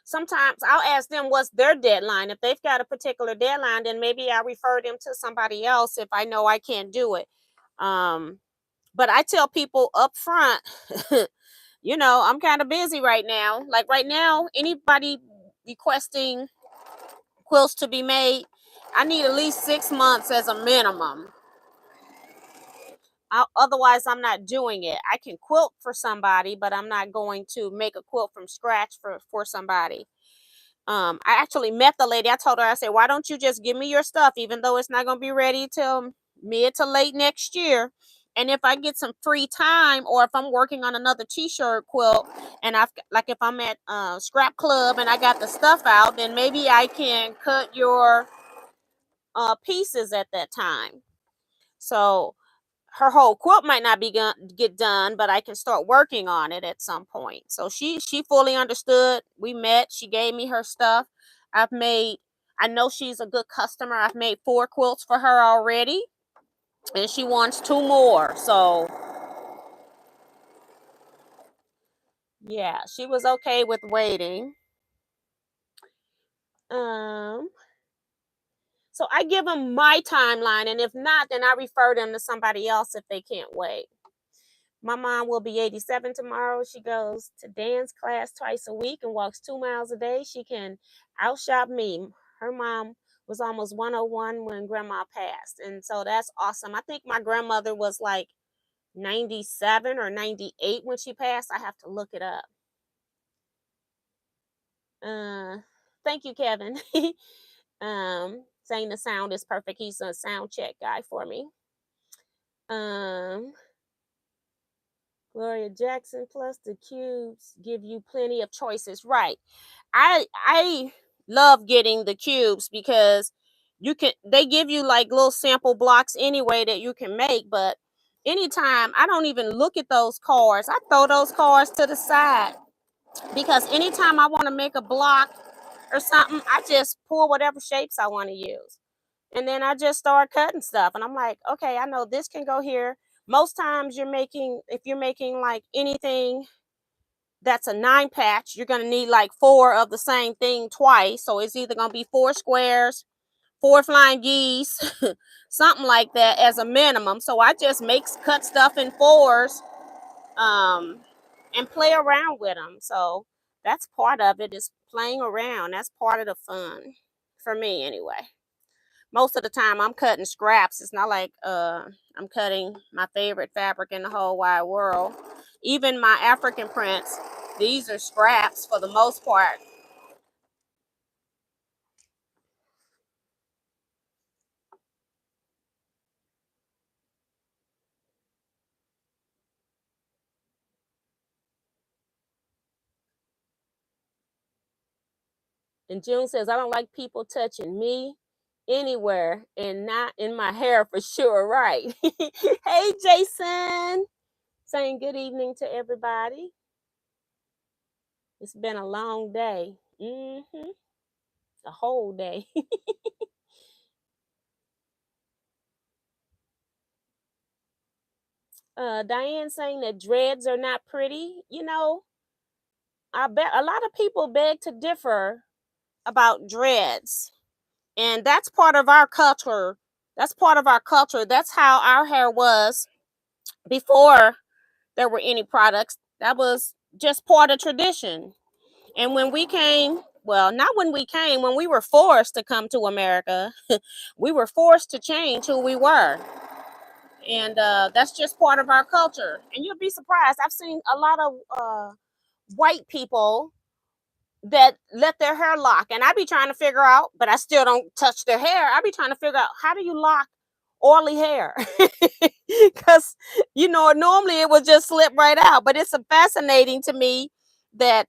Sometimes I'll ask them what's their deadline. If they've got a particular deadline, then maybe I refer them to somebody else if I know I can't do it. But I tell people up front, I'm kind of busy right now. Like right now, anybody requesting quilts to be made, I need at least 6 months as a minimum. Otherwise, I'm not doing it. I can quilt for somebody, but I'm not going to make a quilt from scratch for somebody. I actually met the lady. I told her, I said, why don't you just give me your stuff, even though it's not going to be ready till mid to late next year. And if I get some free time, or if I'm working on another t-shirt quilt, and if I'm at Scrap Club and I got the stuff out, then maybe I can cut your pieces at that time. So her whole quilt might not be get done, but I can start working on it at some point. So she fully understood. We met. She gave me her stuff. I know she's a good customer. I've made 4 quilts for her already, and she wants 2 more. So yeah, she was okay with waiting. So I give them my timeline, and if not, then I refer them to somebody else if they can't wait. My mom will be 87 tomorrow. She goes to dance class twice a week and walks 2 miles a day. She can outshop me. Her mom was almost 101 when grandma passed. And so that's awesome. I think my grandmother was like 97 or 98 when she passed. I have to look it up. Thank you, Kevin. Saying the sound is perfect. He's a sound check guy for me. Gloria Jackson plus the cubes give you plenty of choices. Right. I love getting the cubes because they give you like little sample blocks anyway that you can make, but anytime I don't even look at those cards. I throw those cards to the side because anytime I want to make a block or something, I just pull whatever shapes I want to use. And then I just start cutting stuff. And I'm like, okay, I know this can go here. Most times if you're making like anything that's a 9 patch, you're going to need like 4 of the same thing twice. So it's either going to be 4 squares, 4 flying geese, something like that as a minimum. So I just cut stuff in 4s and play around with them. So that's part of it, is playing around. That's part of the fun for me anyway. Most of the time I'm cutting scraps. It's not like I'm cutting my favorite fabric in the whole wide world. Even my African prints, these are scraps for the most part. And June says, I don't like people touching me anywhere and not in my hair for sure. Right. Hey, Jason. Saying good evening to everybody. It's been a long day. A whole day. Diane saying that dreads are not pretty. I bet a lot of people beg to differ about dreads. And that's part of our culture. That's how our hair was before there were any products. That was just part of tradition. And when we came, well, not when we came, when we were forced to come to America, we were forced to change who we were. And that's just part of our culture. And you'll be surprised. I've seen a lot of white people that let their hair lock, and I be trying to figure out, but I still don't touch their hair. I be trying to figure out, how do you lock oily hair? Because normally it would just slip right out, but it's fascinating to me that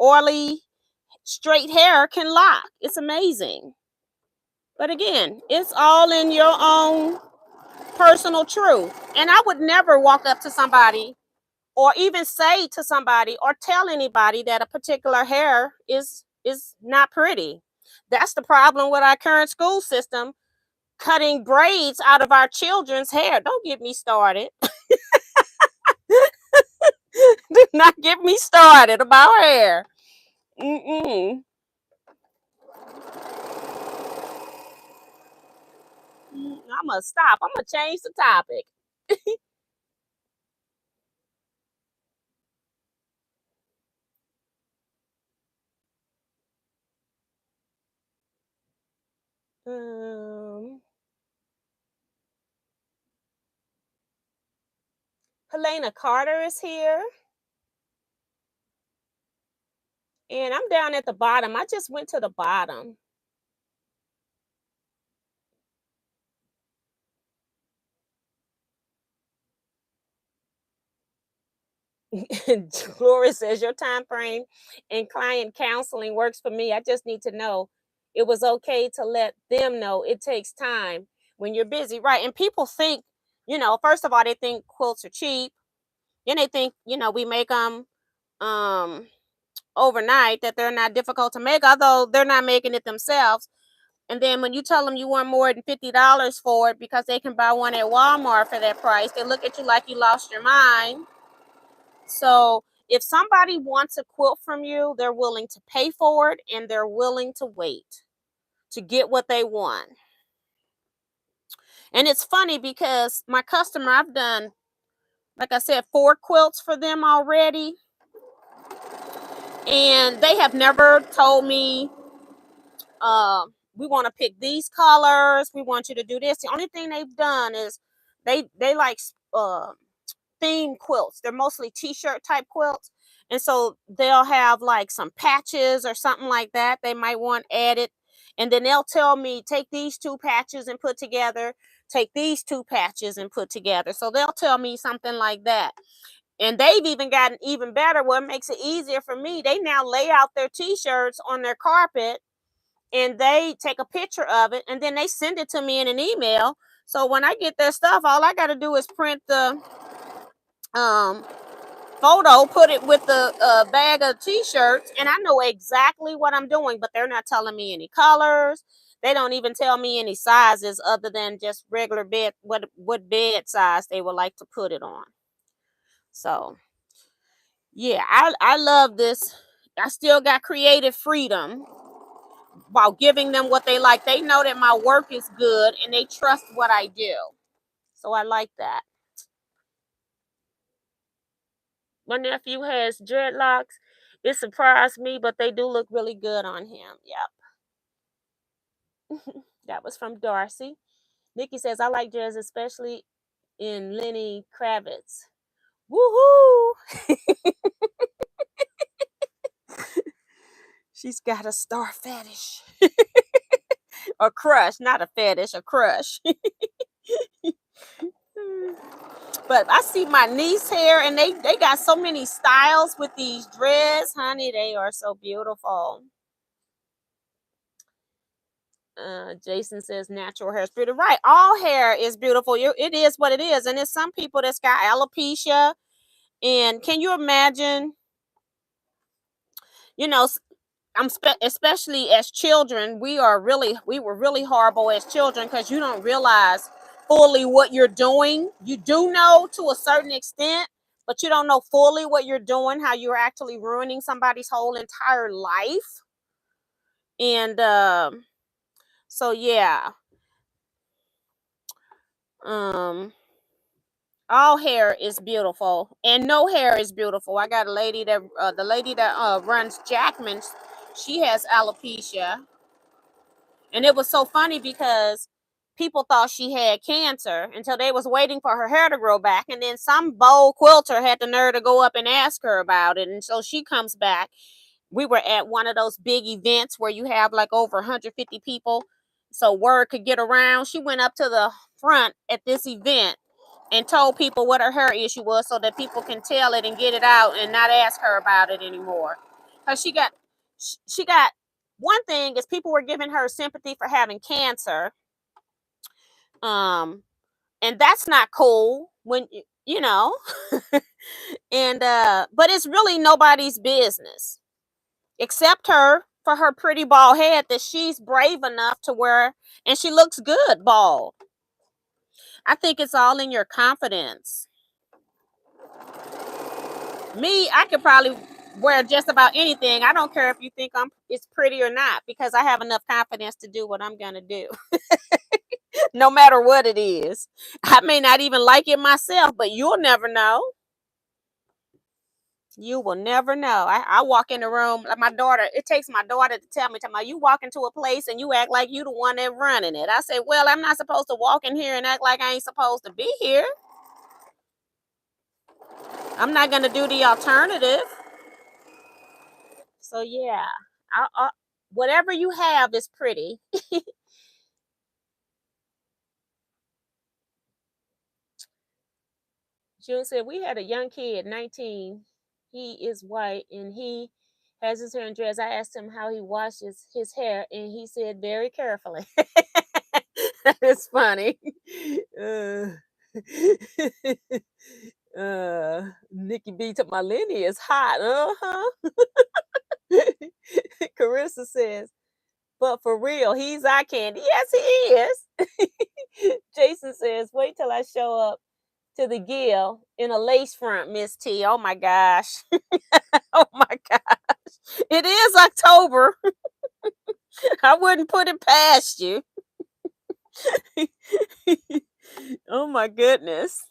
oily straight hair can lock. It's amazing. But again, it's all in your own personal truth. And I would never walk up to somebody or even say to somebody or tell anybody that a particular hair is not pretty. That's the problem with our current school system, cutting braids out of our children's hair. Don't get me started. Do not get me started about hair. I'm gonna stop. I'm gonna change the topic. Helena Carter is here. And I'm down at the bottom. I just went to the bottom. Gloria says your time frame in client counseling works for me. I just need to know it was okay to let them know it takes time when you're busy. Right. And people think First of all, they think quilts are cheap. Then they think, we make them um, overnight, that they're not difficult to make, although they're not making it themselves. And then when you tell them you want more than $50 for it because they can buy one at Walmart for that price, they look at you like you lost your mind. So if somebody wants a quilt from you, they're willing to pay for it and they're willing to wait to get what they want. And it's funny because my customer, I've done, like I said, 4 quilts for them already. And they have never told me, we want to pick these colors. We want you to do this. The only thing they've done is they like theme quilts. They're mostly t-shirt type quilts. And so they'll have like some patches or something like that they might want added. And then they'll tell me, take these 2 patches and put together, take these 2 patches and put together. So they'll tell me something like that. And they've even gotten even better. What makes it easier for me, they now lay out their t-shirts on their carpet and they take a picture of it and then they send it to me in an email. So when I get their stuff, all I got to do is print the photo, put it with the bag of t-shirts, and I know exactly what I'm doing. But they're not telling me any colors. They don't even tell me any sizes other than just regular bed, what bed size they would like to put it on. So yeah, I love this. I still got creative freedom while giving them what they like. They know that my work is good and they trust what I do. So I like that. My nephew has dreadlocks. It surprised me, but they do look really good on him. Yep. That was from Darcy. Nikki says, I like dreads, especially in Lenny Kravitz. Woohoo! She's got a star fetish. A crush, not a fetish, a crush. But I see my niece here, and they got so many styles with these dreads, honey. They are so beautiful. Jason says natural hair is beautiful. Right, all hair is beautiful. It is what it is, and there's some people that's got alopecia. And can you imagine? You know, especially as children, we were really horrible as children because you don't realize fully what you're doing. You do know to a certain extent, but you don't know fully what you're doing, how you're actually ruining somebody's whole entire life. And so yeah, all hair is beautiful and no hair is beautiful. I got a lady that the lady that runs Jackman's, she has alopecia. And it was so funny because people thought she had cancer until they was waiting for her hair to grow back. And then some bold quilter had the nerve to go up and ask her about it. And so she comes back. We were at one of those big events where you have like over 150 people, so word could get around. She went up to the front at this event and told people what her hair issue was so that people can tell it and get it out and not ask her about it anymore. Because she got one thing is people were giving her sympathy for having cancer. And that's not cool when you know. And but it's really nobody's business except her for her pretty bald head that she's brave enough to wear, and she looks good bald. I think it's all in your confidence. Me, I could probably wear just about anything. I don't care if you think it's pretty or not because I have enough confidence to do what I'm gonna do. No matter what it is. I may not even like it myself, but you'll never know. You will never know. I walk in the room, like my daughter, it takes my daughter to tell me, you walk into a place and you act like you the one that running it. I say, well, I'm not supposed to walk in here and act like I ain't supposed to be here. I'm not going to do the alternative. So yeah, whatever you have is pretty. June said, we had a young kid, 19. He is white and he has his hair in dreads. I asked him how he washes his hair and he said very carefully. That is funny. Nikki B to my Lenny is hot. Uh-huh. Carissa says, but for real, he's eye candy. Yes, he is. Jason says, wait till I show up to the gill in a lace front, Miss T. Oh my gosh. Oh my gosh. It is October. I wouldn't put it past you. Oh my goodness.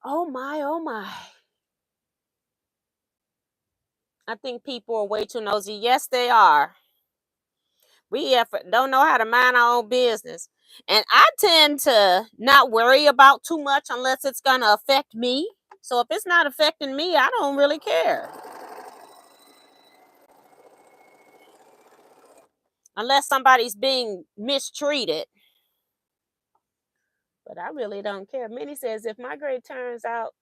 Oh my, oh my. I think people are way too nosy. Yes, they are. We don't know how to mind our own business. And I tend to not worry about too much unless it's going to affect me. So if it's not affecting me, I don't really care. Unless somebody's being mistreated. But I really don't care. Minnie says, if my grade turns out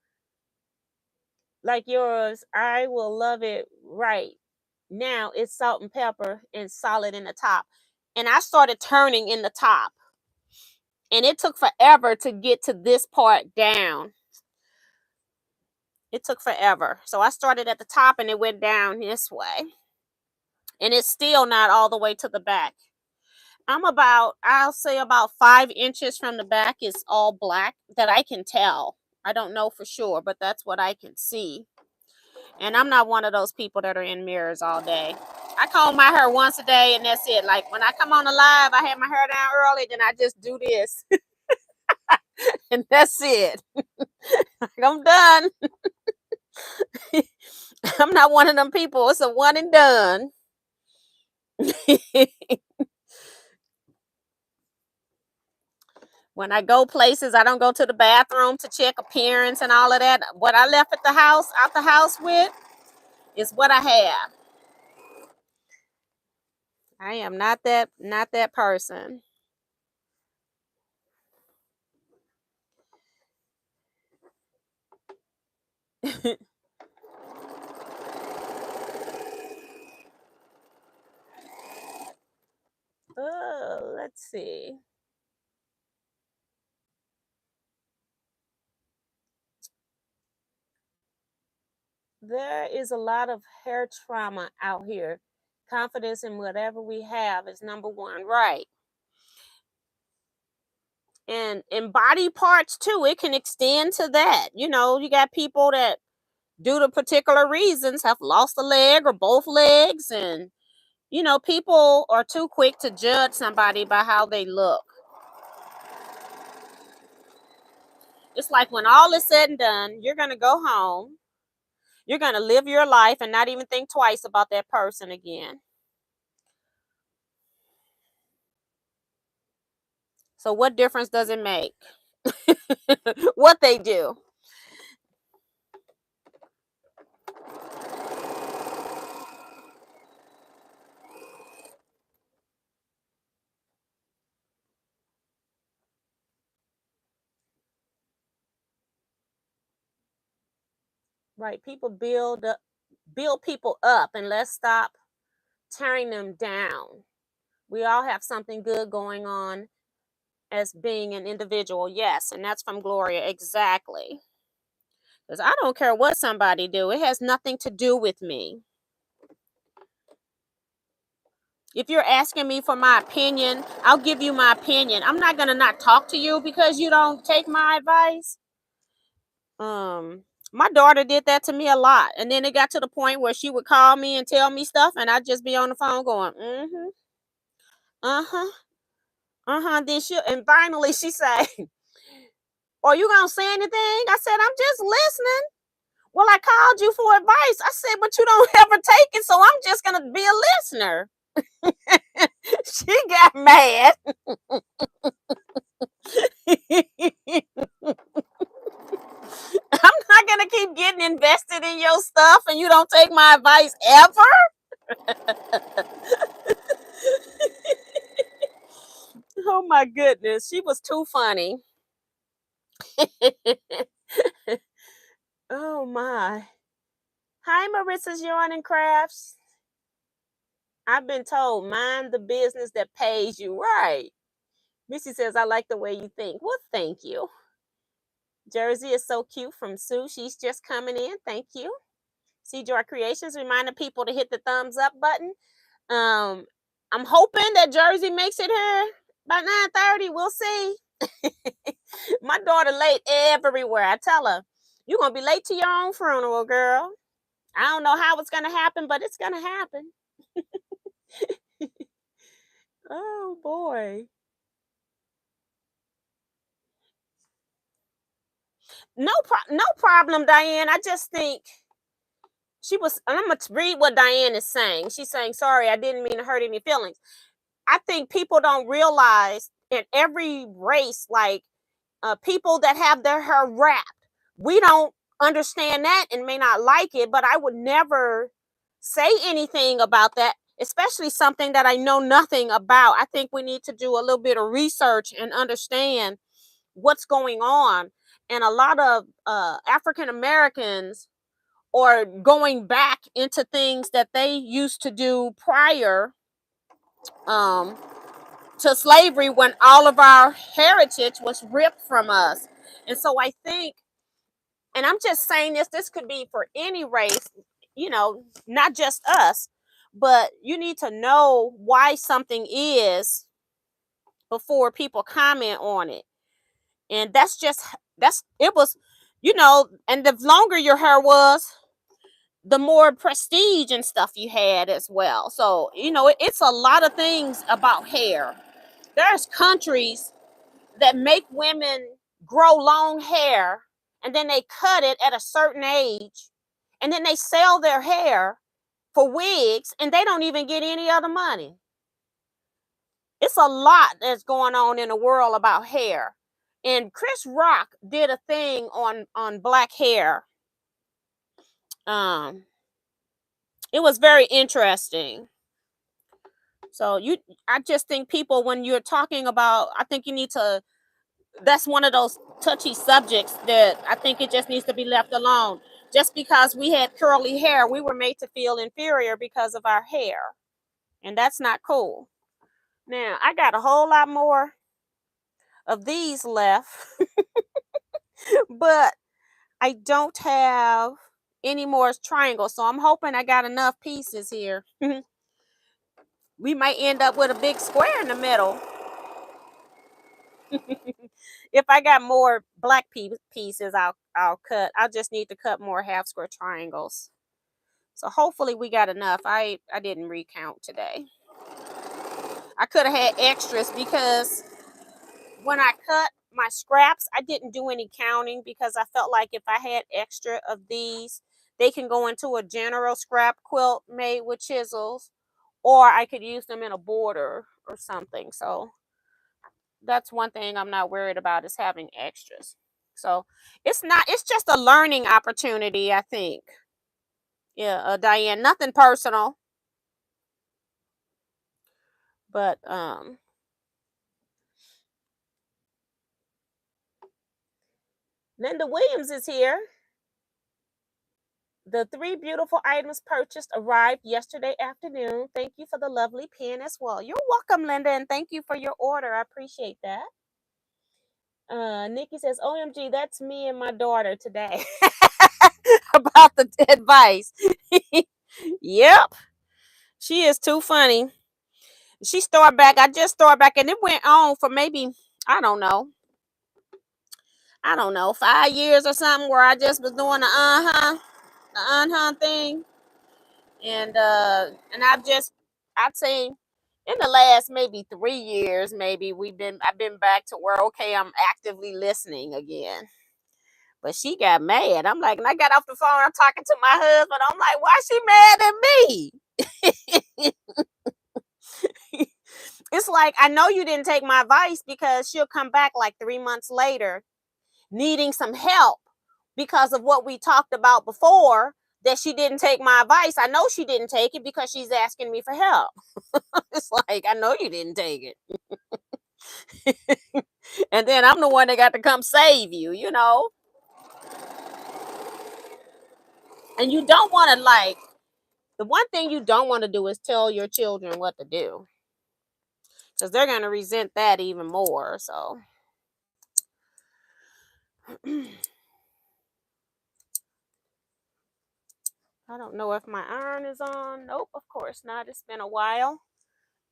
like yours, I will love it right. Now it's salt and pepper and solid in the top. And I started turning in the top. And it took forever to get to this part down. It took forever. So I started at the top and it went down this way. And it's still not all the way to the back. I'll say about 5 inches from the back is all black that I can tell. I don't know for sure, but that's what I can see. And I'm not one of those people that are in mirrors all day. I comb my hair once a day and that's it. Like when I come on the live, I have my hair down early, then I just do this. And that's it. I'm done. I'm not one of them people. It's a one and done. When I go places, I don't go to the bathroom to check appearance and all of that. What I left at the house, out the house with, is what I have. I am not that person. Oh, let's see. There is a lot of hair trauma out here. Confidence in whatever we have is number one, right? And in body parts too, it can extend to that. You know, you got people that, due to particular reasons, have lost a leg or both legs, and you know, people are too quick to judge somebody by how they look. It's like when all is said and done, you're going to go home, you're going to live your life and not even think twice about that person again. So what difference does it make what they do? Right? People build people up, and let's stop tearing them down. We all have something good going on as being an individual. Yes, and that's from Gloria. Exactly. Because I don't care what somebody do. It has nothing to do with me. If you're asking me for my opinion, I'll give you my opinion. I'm not going to not talk to you because you don't take my advice. My daughter did that to me a lot. And then it got to the point where she would call me and tell me stuff, and I'd just be on the phone going, mm-hmm, uh-huh, uh-huh. And finally she said, are you going to say anything? I said, I'm just listening. Well, I called you for advice. I said, but you don't ever take it, so I'm just going to be a listener. She got mad. I'm not going to keep getting invested in your stuff and you don't take my advice ever. Oh my goodness. She was too funny. Oh my. Hi, Marissa's Yarn and Crafts. I've been told, mind the business that pays you. Right. Missy says, I like the way you think. Well, thank you. Jersey is so cute from Sue. She's just coming in. Thank you. CJR Creations reminding people to hit the thumbs up button. I'm hoping that Jersey makes it here by 9:30. We'll see. My daughter late everywhere. I tell her, you're gonna be late to your own funeral, girl. I don't know how it's gonna happen, but it's gonna happen. Oh boy. No problem, Diane. I just think she was, and I'm gonna read what Diane is saying. She's saying, sorry, I didn't mean to hurt any feelings. I think people don't realize in every race, like people that have their hair wrapped, we don't understand that and may not like it, but I would never say anything about that, especially something that I know nothing about. I think we need to do a little bit of research and understand what's going on. And a lot of African Americans are going back into things that they used to do prior to slavery, when all of our heritage was ripped from us. And so I think, and I'm just saying this could be for any race, not just us, but you need to know why something is before people comment on it. And it was, and the longer your hair was, the more prestige and stuff you had as well. So, it's a lot of things about hair. There's countries that make women grow long hair, and then they cut it at a certain age, and then they sell their hair for wigs, and they don't even get any other money. It's a lot that's going on in the world about hair. And Chris Rock did a thing on black hair. It was very interesting. So I just think people, when you're talking about, I think you need to, that's one of those touchy subjects that I think it just needs to be left alone. Just because we had curly hair, we were made to feel inferior because of our hair. And that's not cool. Now, I got a whole lot more of these left, but I don't have any more triangles. So I'm hoping I got enough pieces here. We might end up with a big square in the middle. If I got more black pieces, I'll cut. I just need to cut more half square triangles. So hopefully we got enough. I didn't recount today. I could have had extras, because when I cut my scraps, I didn't do any counting, because I felt like if I had extra of these, they can go into a general scrap quilt made with chisels, or I could use them in a border or something. So that's one thing I'm not worried about, is having extras. So it's just a learning opportunity, I think. Yeah, Diane, nothing personal. But Linda Williams is here. The 3 beautiful items purchased arrived yesterday afternoon. Thank you for the lovely pen as well. You're welcome, Linda, and thank you for your order. I appreciate that. Nikki says, OMG, that's me and my daughter today. About the advice. Yep. She is too funny. She started back. I just started back, and it went on for maybe, I don't know, 5 years or something, where I just was doing the thing. And I'd say in the last maybe 3 years, maybe I've been back to where, okay, I'm actively listening again. But she got mad. I'm like, and I got off the phone, I'm talking to my husband. I'm like, why she mad at me? It's like, I know you didn't take my advice, because she'll come back like 3 months later needing some help because of what we talked about before, that she didn't take my advice. I know she didn't take it, because she's asking me for help. It's like, I know you didn't take it. And then I'm the one that got to come save you, And you don't want to, like, The one thing you don't want to do is tell your children what to do, because they're going to resent that even more. So I don't know if my iron is on. Nope, of course not. It's been a while.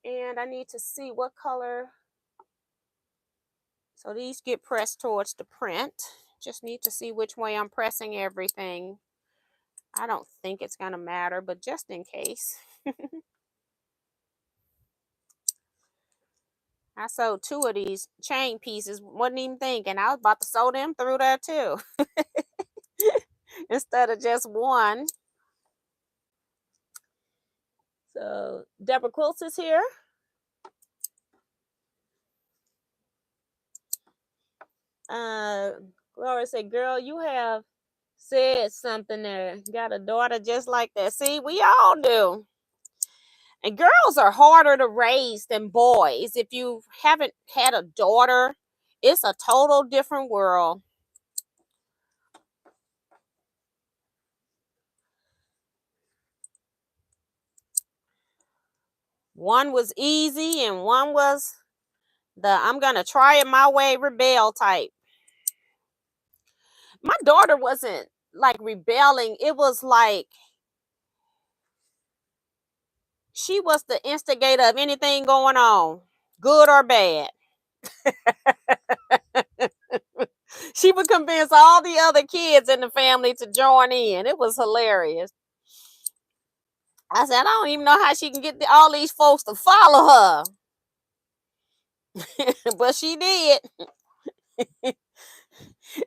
And I need to see what color. So these get pressed towards the print. Just need to see which way I'm pressing everything. I don't think it's going to matter, but just in case. I sewed 2 of these chain pieces. Wasn't even thinking. I was about to sew them through there too. Instead of just one. So Deborah Quilts is here. Gloria said, girl, you have said something there. Got a daughter just like that. See, we all do. And girls are harder to raise than boys. If you haven't had a daughter, it's a total different world. One was easy and one was the I'm going to try it my way rebel type. My daughter wasn't like rebelling. It was like she was the instigator of anything going on, good or bad. She would convince all the other kids in the family to join in. It was hilarious. I said, I don't even know how she can get all these folks to follow her. But she did.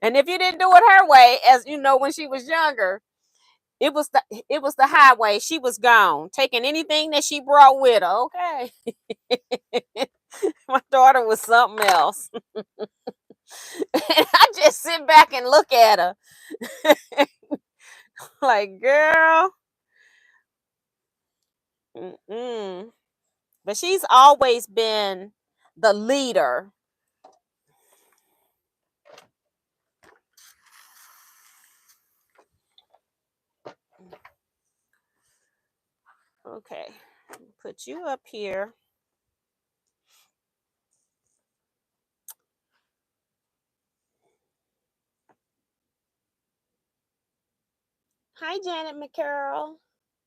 And if you didn't do it her way, as you know, when she was younger, it was the highway. She was gone, taking anything that she brought with her. Okay. My daughter was something else. And I just sit back and look at her. Like, girl. But she's always been the leader. Okay, put you up here. Hi, Janet McCarroll.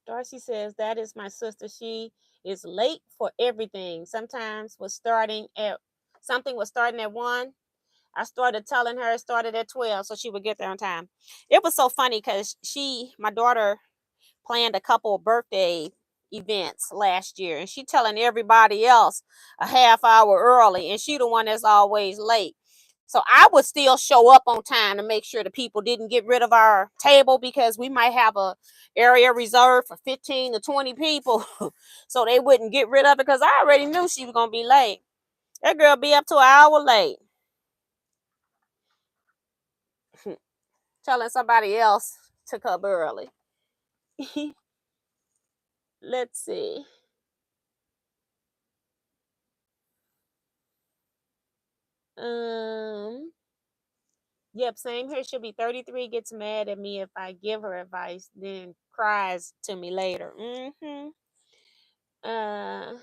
Darcy says, that is my sister. She is late for everything. Something was starting at 1. I started telling her it started at 12, so she would get there on time. It was so funny because my daughter, planned a couple of birthday events last year, and she telling everybody else a half hour early, and she the one that's always late. So I would still show up on time to make sure the people didn't get rid of our table, because we might have a area reserved for 15 to 20 people. So they wouldn't get rid of it, because I already knew she was going to be late. That girl be up to an hour late. Telling somebody else to come early. Let's see. Yep, same here. She'll be 33, gets mad at me if I give her advice, then cries to me later. Diane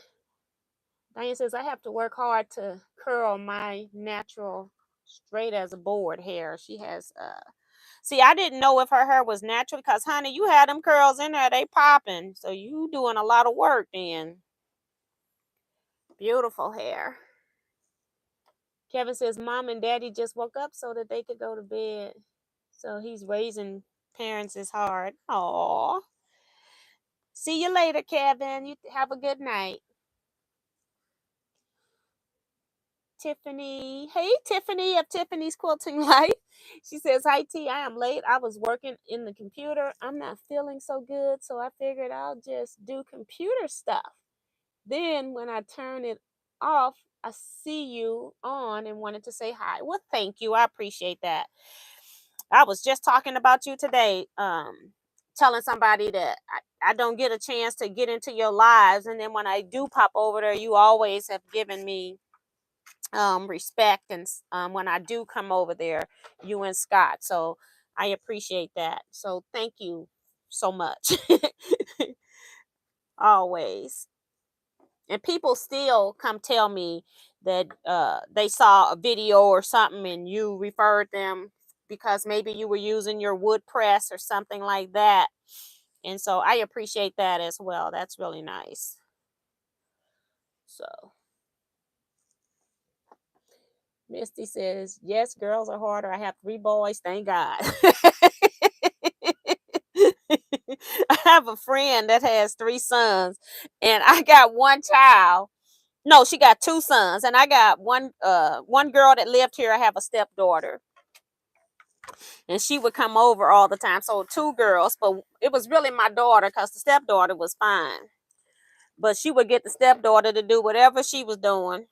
says, I have to work hard to curl my natural straight as a board hair. She has see, I didn't know if her hair was natural, because honey, you had them curls in there, they popping. So you doing a lot of work then. Beautiful hair. Kevin says, Mom and Daddy just woke up so that they could go to bed. So he's raising parents is hard. Aw. See you later, Kevin. You have a good night. Tiffany. Hey, Tiffany of Tiffany's Quilting Life. She says, hi, T. I am late. I was working in the computer. I'm not feeling so good, so I figured I'll just do computer stuff. Then when I turn it off, I see you on and wanted to say hi. Well, thank you. I appreciate that. I was just talking about you today, telling somebody that I don't get a chance to get into your lives. And then when I do pop over there, you always have given me respect. And when I do come over there, you and Scott. So I appreciate that. So thank you so much. always. And people still come tell me that they saw a video or something and you referred them because maybe you were using your wood press or something like that. And so I appreciate that as well. That's really nice. So Misty says, yes, girls are harder. I have 3 boys. Thank God. I have a friend that has 3 sons, and I got one child. No, she got 2 sons, and I got one girl that lived here. I have a stepdaughter, and she would come over all the time. So 2 girls, but it was really my daughter because the stepdaughter was fine. But she would get the stepdaughter to do whatever she was doing.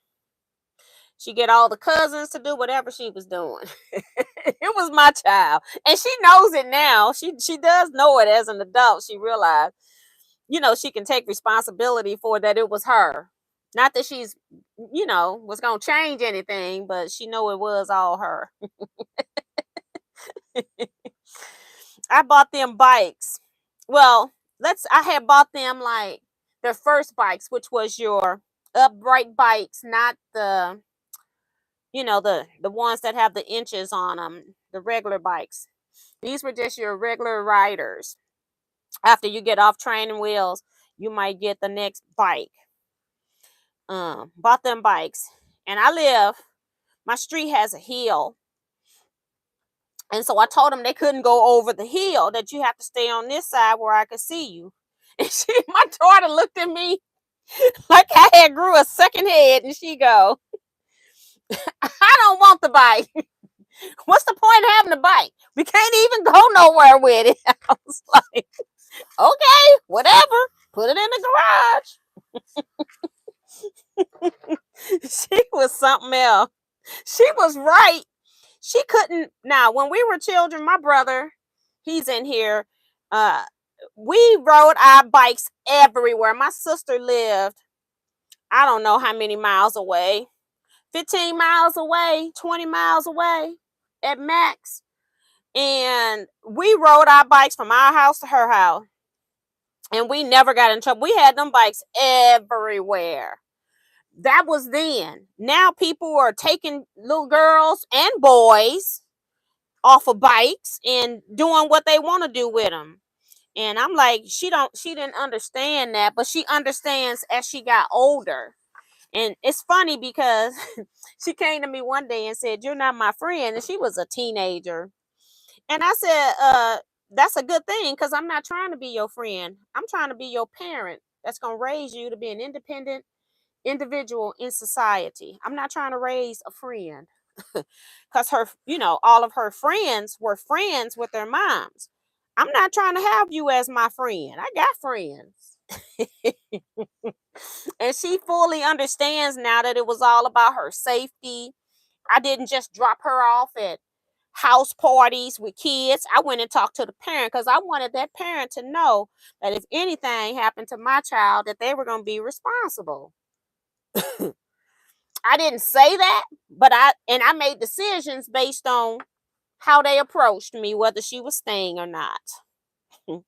She get all the cousins to do whatever she was doing. It was my child, and she knows it now. She does know it as an adult. She realized, she can take responsibility for that. It was her. Not that she's, was gonna change anything, but she know it was all her. I bought them bikes. Well, I had bought them like their first bikes, which was your upright bikes, not the ones that have the inches on them, the regular bikes. These were just your regular riders. After you get off training wheels, you might get the next bike. Bought them bikes, and my street has a hill, and so I told them they couldn't go over the hill, that you have to stay on this side where I could see you. And my daughter looked at me like I had grew a second head, and she go, I don't want the bike. What's the point of having a bike? We can't even go nowhere with it. I was like, okay, whatever. Put it in the garage. She was something else. She was right. She couldn't. Now, when we were children, my brother, he's in here. We rode our bikes everywhere. My sister lived, I don't know how many miles away, 15 miles away, 20 miles away at max. And we rode our bikes from our house to her house. And we never got in trouble. We had them bikes everywhere. That was then. Now people are taking little girls and boys off of bikes and doing what they want to do with them. And I'm like, she didn't understand that, but she understands as she got older. And it's funny because she came to me one day and said, you're not my friend. And she was a teenager. And I said, that's a good thing, because I'm not trying to be your friend. I'm trying to be your parent that's going to raise you to be an independent individual in society. I'm not trying to raise a friend. Because all of her friends were friends with their moms. I'm not trying to have you as my friend. I got friends. And she fully understands now that it was all about her safety. I didn't just drop her off at house parties with kids. I went and talked to the parent because I wanted that parent to know that if anything happened to my child, that they were going to be responsible. I didn't say that, but I made decisions based on how they approached me, whether she was staying or not. And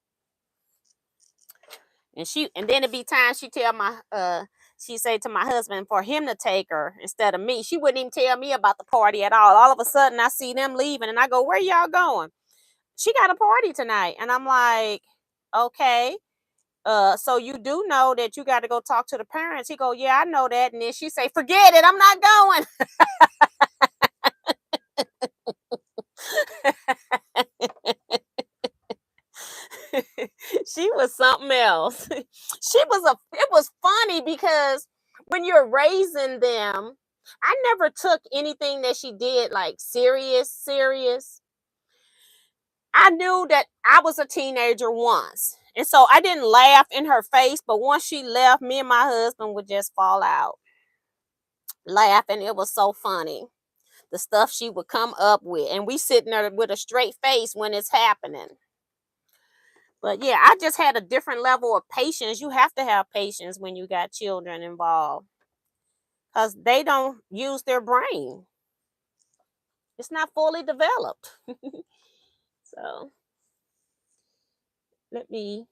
then it'd be times she say to my husband for him to take her instead of me. She wouldn't even tell me about the party at all. All of a sudden I see them leaving and I go, where y'all going? She got a party tonight. And I'm like, okay. So you do know that you got to go talk to the parents. He go, yeah, I know that. And then she say, forget it, I'm not going. She was something else. It was funny because when you're raising them, I never took anything that she did like serious. I knew that I was a teenager once. And so I didn't laugh in her face, but once she left, me and my husband would just fall out laughing. It was so funny. The stuff she would come up with. And we sitting there with a straight face when it's happening. But yeah, I just had a different level of patience. You have to have patience when you got children involved, because they don't use their brain. It's not fully developed. So let me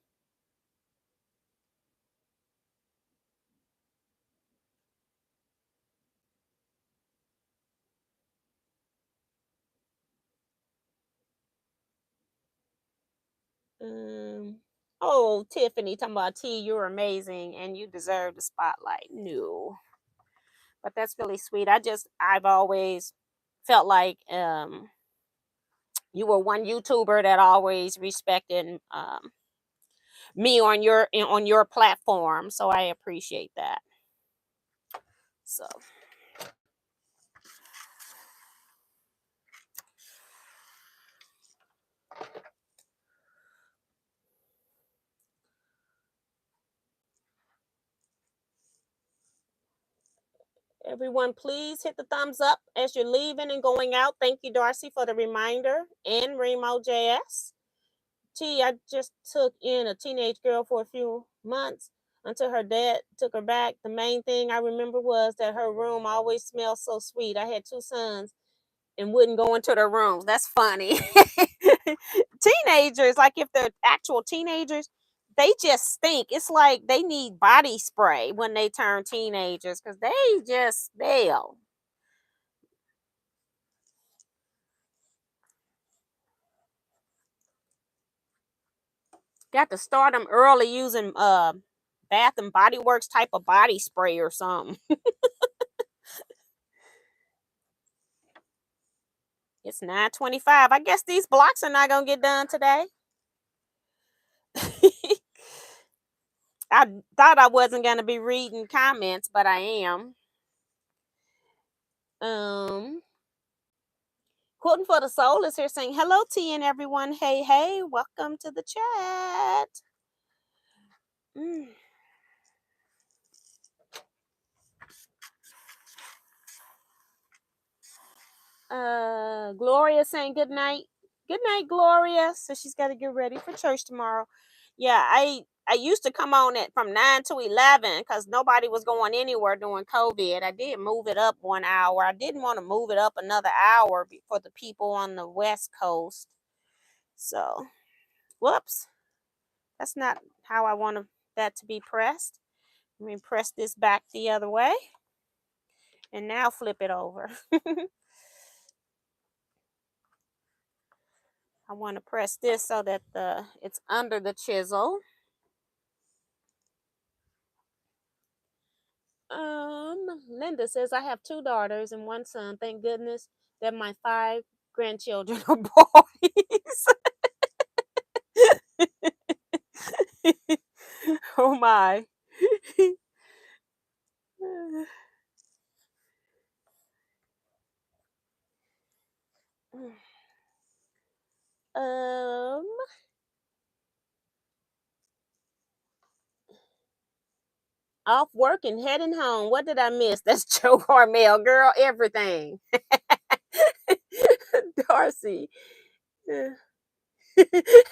Oh, Tiffany talking about T, you're amazing and you deserve the spotlight. No, but that's really sweet. I've always felt like you were one YouTuber that always respected me on your platform, so I appreciate that. So everyone, please hit the thumbs up as you're leaving and going out. Thank you, Darcy, for the reminder, and Remo JS. I just took in a teenage girl for a few months until her dad took her back. The main thing I remember was that her room always smelled so sweet. I had 2 sons and wouldn't go into their rooms. That's funny. Teenagers, like if they're actual teenagers, they just stink. It's like they need body spray when they turn teenagers because they just smell. Got to start them early using Bath and Body Works type of body spray or something. It's 9:25. I guess these blocks are not gonna get done today. I thought I wasn't gonna be reading comments, but I am. Quilting for the Soul is here saying hello, T and everyone. Hey, hey, welcome to the chat. Gloria saying good night. Good night, Gloria. So she's got to get ready for church tomorrow. Yeah, I used to come on it from 9 to 11 because nobody was going anywhere during COVID. I did move it up 1 hour. I didn't want to move it up another hour for the people on the West Coast. So, whoops. That's not how I want that to be pressed. Let me press this back the other way. And now flip it over. I want to press this so that it's under the chisel. Linda says I have 2 daughters and 1 son. Thank goodness that my 5 grandchildren are boys. Oh my. Off work and heading home. What did I miss? That's Joe Harmel, girl. Everything. Darcy.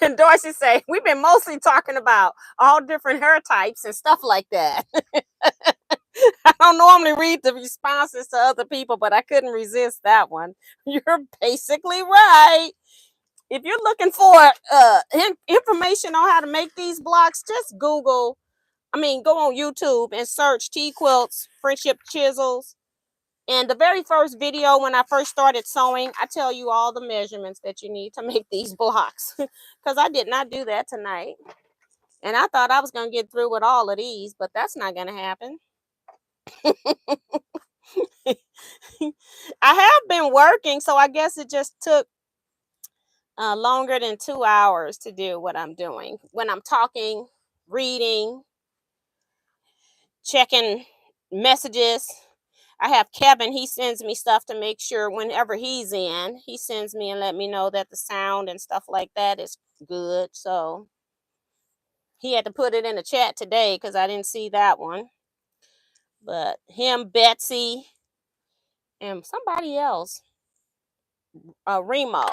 And Darcy say we've been mostly talking about all different hair types and stuff like that. I don't normally read the responses to other people, but I couldn't resist that one. You're basically right. If you're looking for information on how to make these blocks, just go on YouTube and search Teaquilts, friendship chisels. And the very first video when I first started sewing, I tell you all the measurements that you need to make these blocks because I did not do that tonight. And I thought I was going to get through with all of these, but that's not going to happen. I have been working, so I guess it just took longer than 2 hours to do what I'm doing. When I'm talking, reading, checking messages. I have Kevin, he sends me stuff to make sure whenever he's in, he sends me and let me know that the sound and stuff like that is good. So he had to put it in the chat today because I didn't see that one. But him, Betsy, and somebody else, Remo,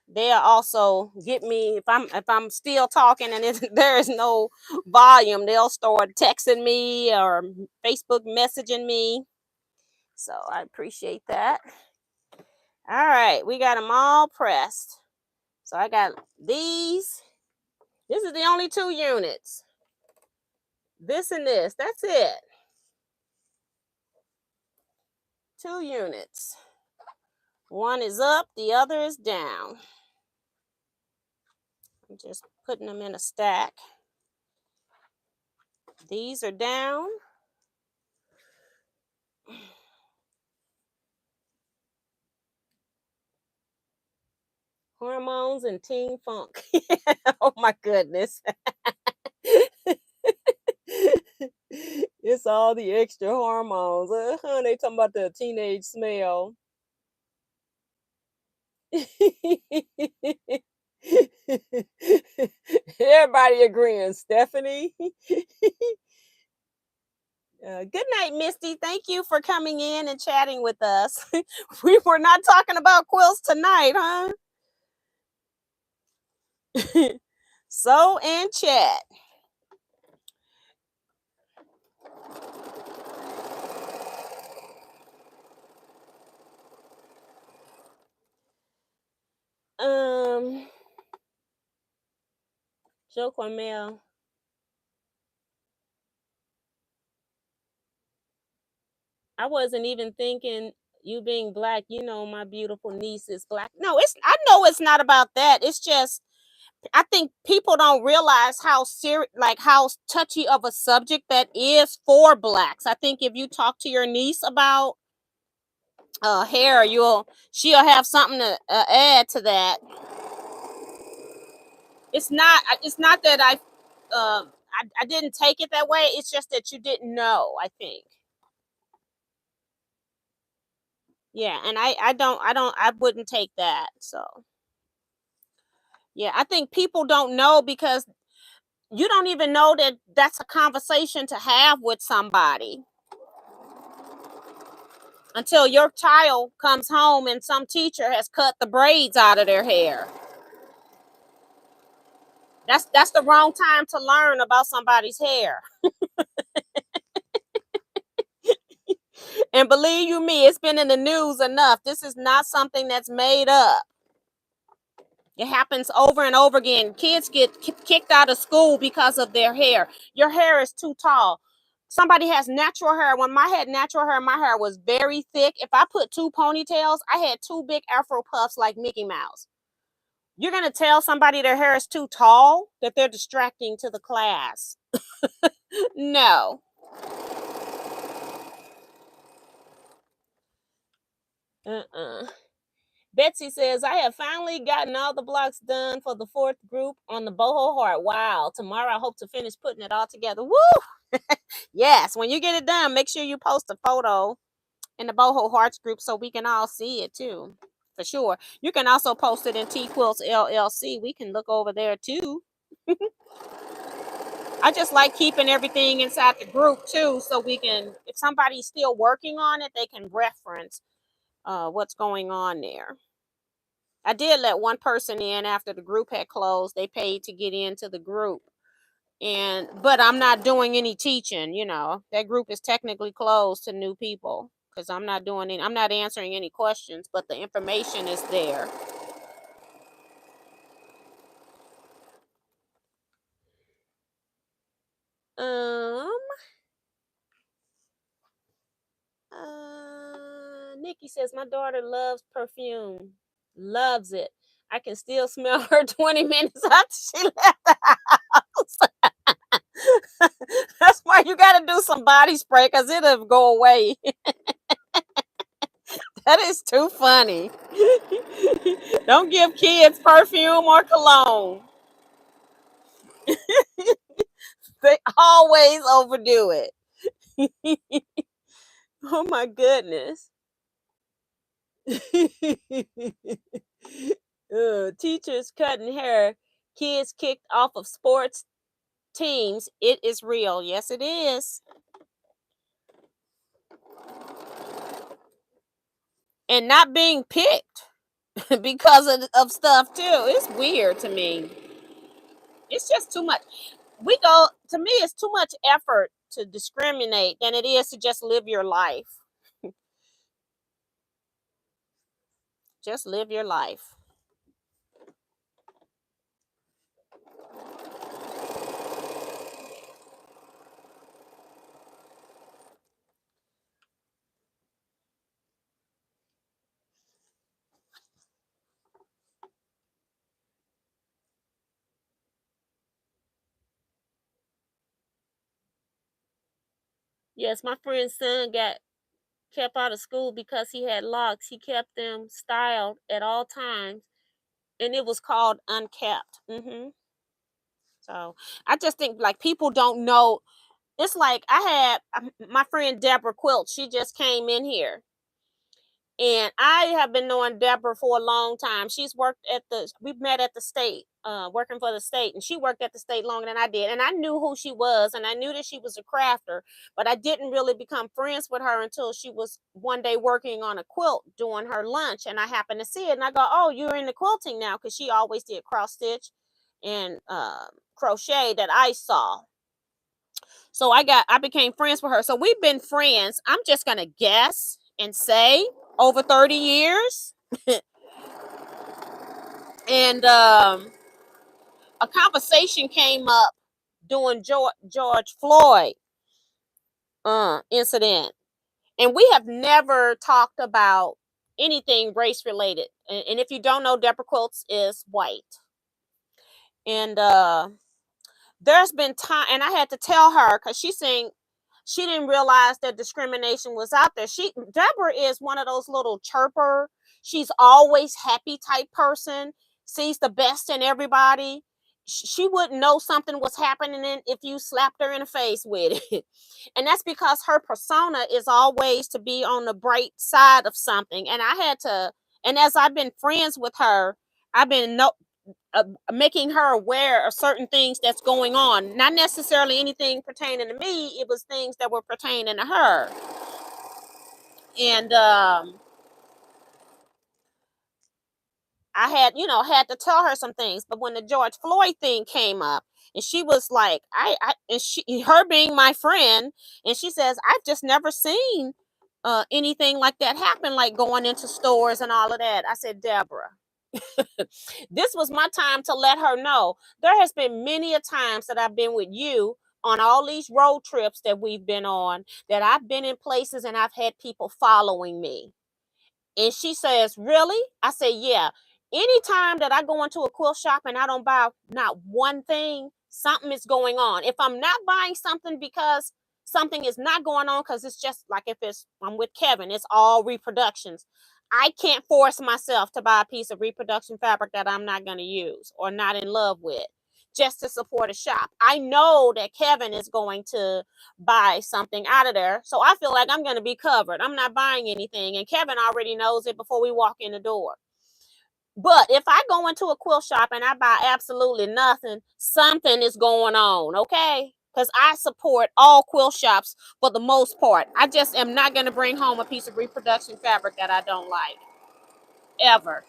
they'll also get me if I'm still talking and there is no volume, they'll start texting me or Facebook messaging me. So I appreciate that. All right, we got them all pressed. So I got these. This is the only 2 units. This and this. That's it. 2 units. One is up, the other is down. I'm just putting them in a stack. These are down. Hormones and Teen Funk. Oh my goodness. It's all the extra hormones. They talking about the teenage smell. Everybody agreeing, Stephanie. Good night, Misty. Thank you for coming in and chatting with us. We were not talking about quilts tonight, huh? Sew and chat. Joe Cormel. I wasn't even thinking you being black. You know, my beautiful niece is black. No, I know it's not about that. It's just I think people don't realize how serious, like how touchy of a subject that is for blacks. I think if you talk to your niece about hair, she'll have something to add to that. It's not that I didn't take it that way. It's just that you didn't know, I think. Yeah, and I wouldn't take that. So yeah, I think people don't know because you don't even know that that's a conversation to have with somebody until your child comes home and some teacher has cut the braids out of their hair. That's the wrong time to learn about somebody's hair. And believe you me, it's been in the news enough. This is not something that's made up. It happens over and over again. Kids get kicked out of school because of their hair. Your hair is too tall. Somebody has natural hair. When I had natural hair, my hair was very thick. If I put two ponytails, I had two big afro puffs like Mickey Mouse. You're going to tell somebody their hair is too tall, that they're distracting to the class. No. Betsy says, I have finally gotten all the blocks done for the fourth group on the boho heart. Wow. Tomorrow I hope to finish putting it all together. Woo! Yes. When you get it done, make sure you post a photo in the boho hearts group so we can all see it too. For sure. You can also post it in Teaquilts LLC. We can look over there too. I just like keeping everything inside the group too, so we can, if somebody's still working on it, they can reference what's going on there. I did let one person in after the group had closed. They paid to get into the group. But I'm not doing any teaching, That group is technically closed to new people because I'm not answering any questions, but the information is there. Nikki says my daughter loves perfume. Loves it. I can still smell her 20 minutes after she left the house. That's why you got to do some body spray because it'll go away. That is too funny. Don't give kids perfume or cologne. They always overdo it. Oh my goodness. Teachers cutting hair, kids kicked off of sports teams. It is real. Yes, it is. And not being picked because of stuff too. It's weird to me. It's just too much. To me, it's too much effort to discriminate than it is to just live your life. Just live your life. Yes, my friend's son got kept out of school because he had locks. He kept them styled at all times, and it was called unkept. So I just think like people don't know. It's like I had my friend Deborah Quilt. She just came in here, and I have been knowing Deborah for a long time. She's worked at we met at the state, working for the state, and she worked at the state longer than I did. And I knew who she was, and I knew that she was a crafter, but I didn't really become friends with her until she was one day working on a quilt doing her lunch. And I happened to see it, and I go, "Oh, you're into quilting now," because she always did cross stitch and crochet that I saw. So I became friends with her. So we've been friends. I'm just gonna guess and say over 30 years. And a conversation came up during George Floyd incident. And we have never talked about anything race related. And if you don't know, Deborah Quilts is white. And there's been time, and I had to tell her because she's saying she didn't realize that discrimination was out there. Deborah is one of those little chirper. She's always happy type person, sees the best in everybody. She wouldn't know something was happening if you slapped her in the face with it. And that's because her persona is always to be on the bright side of something. And and as I've been friends with her, I've been making her aware of certain things that's going on. Not necessarily anything pertaining to me. It was things that were pertaining to her. And I had to tell her some things. But when the George Floyd thing came up, and she was like, her being my friend, and she says, I've just never seen anything like that happen, like going into stores and all of that. I said, Deborah, this was my time to let her know there has been many a times that I've been with you on all these road trips that we've been on, that I've been in places and I've had people following me. And she says, really? I say, yeah. Anytime that I go into a quilt shop and I don't buy not one thing, something is going on. If I'm not buying something because something is not going on, because it's just like I'm with Kevin, it's all reproductions. I can't force myself to buy a piece of reproduction fabric that I'm not going to use or not in love with just to support a shop. I know that Kevin is going to buy something out of there. So I feel like I'm going to be covered. I'm not buying anything. And Kevin already knows it before we walk in the door. But if I go into a quilt shop and I buy absolutely nothing, something is going on, okay? Because I support all quilt shops for the most part. I just am not going to bring home a piece of reproduction fabric that I don't like. Ever.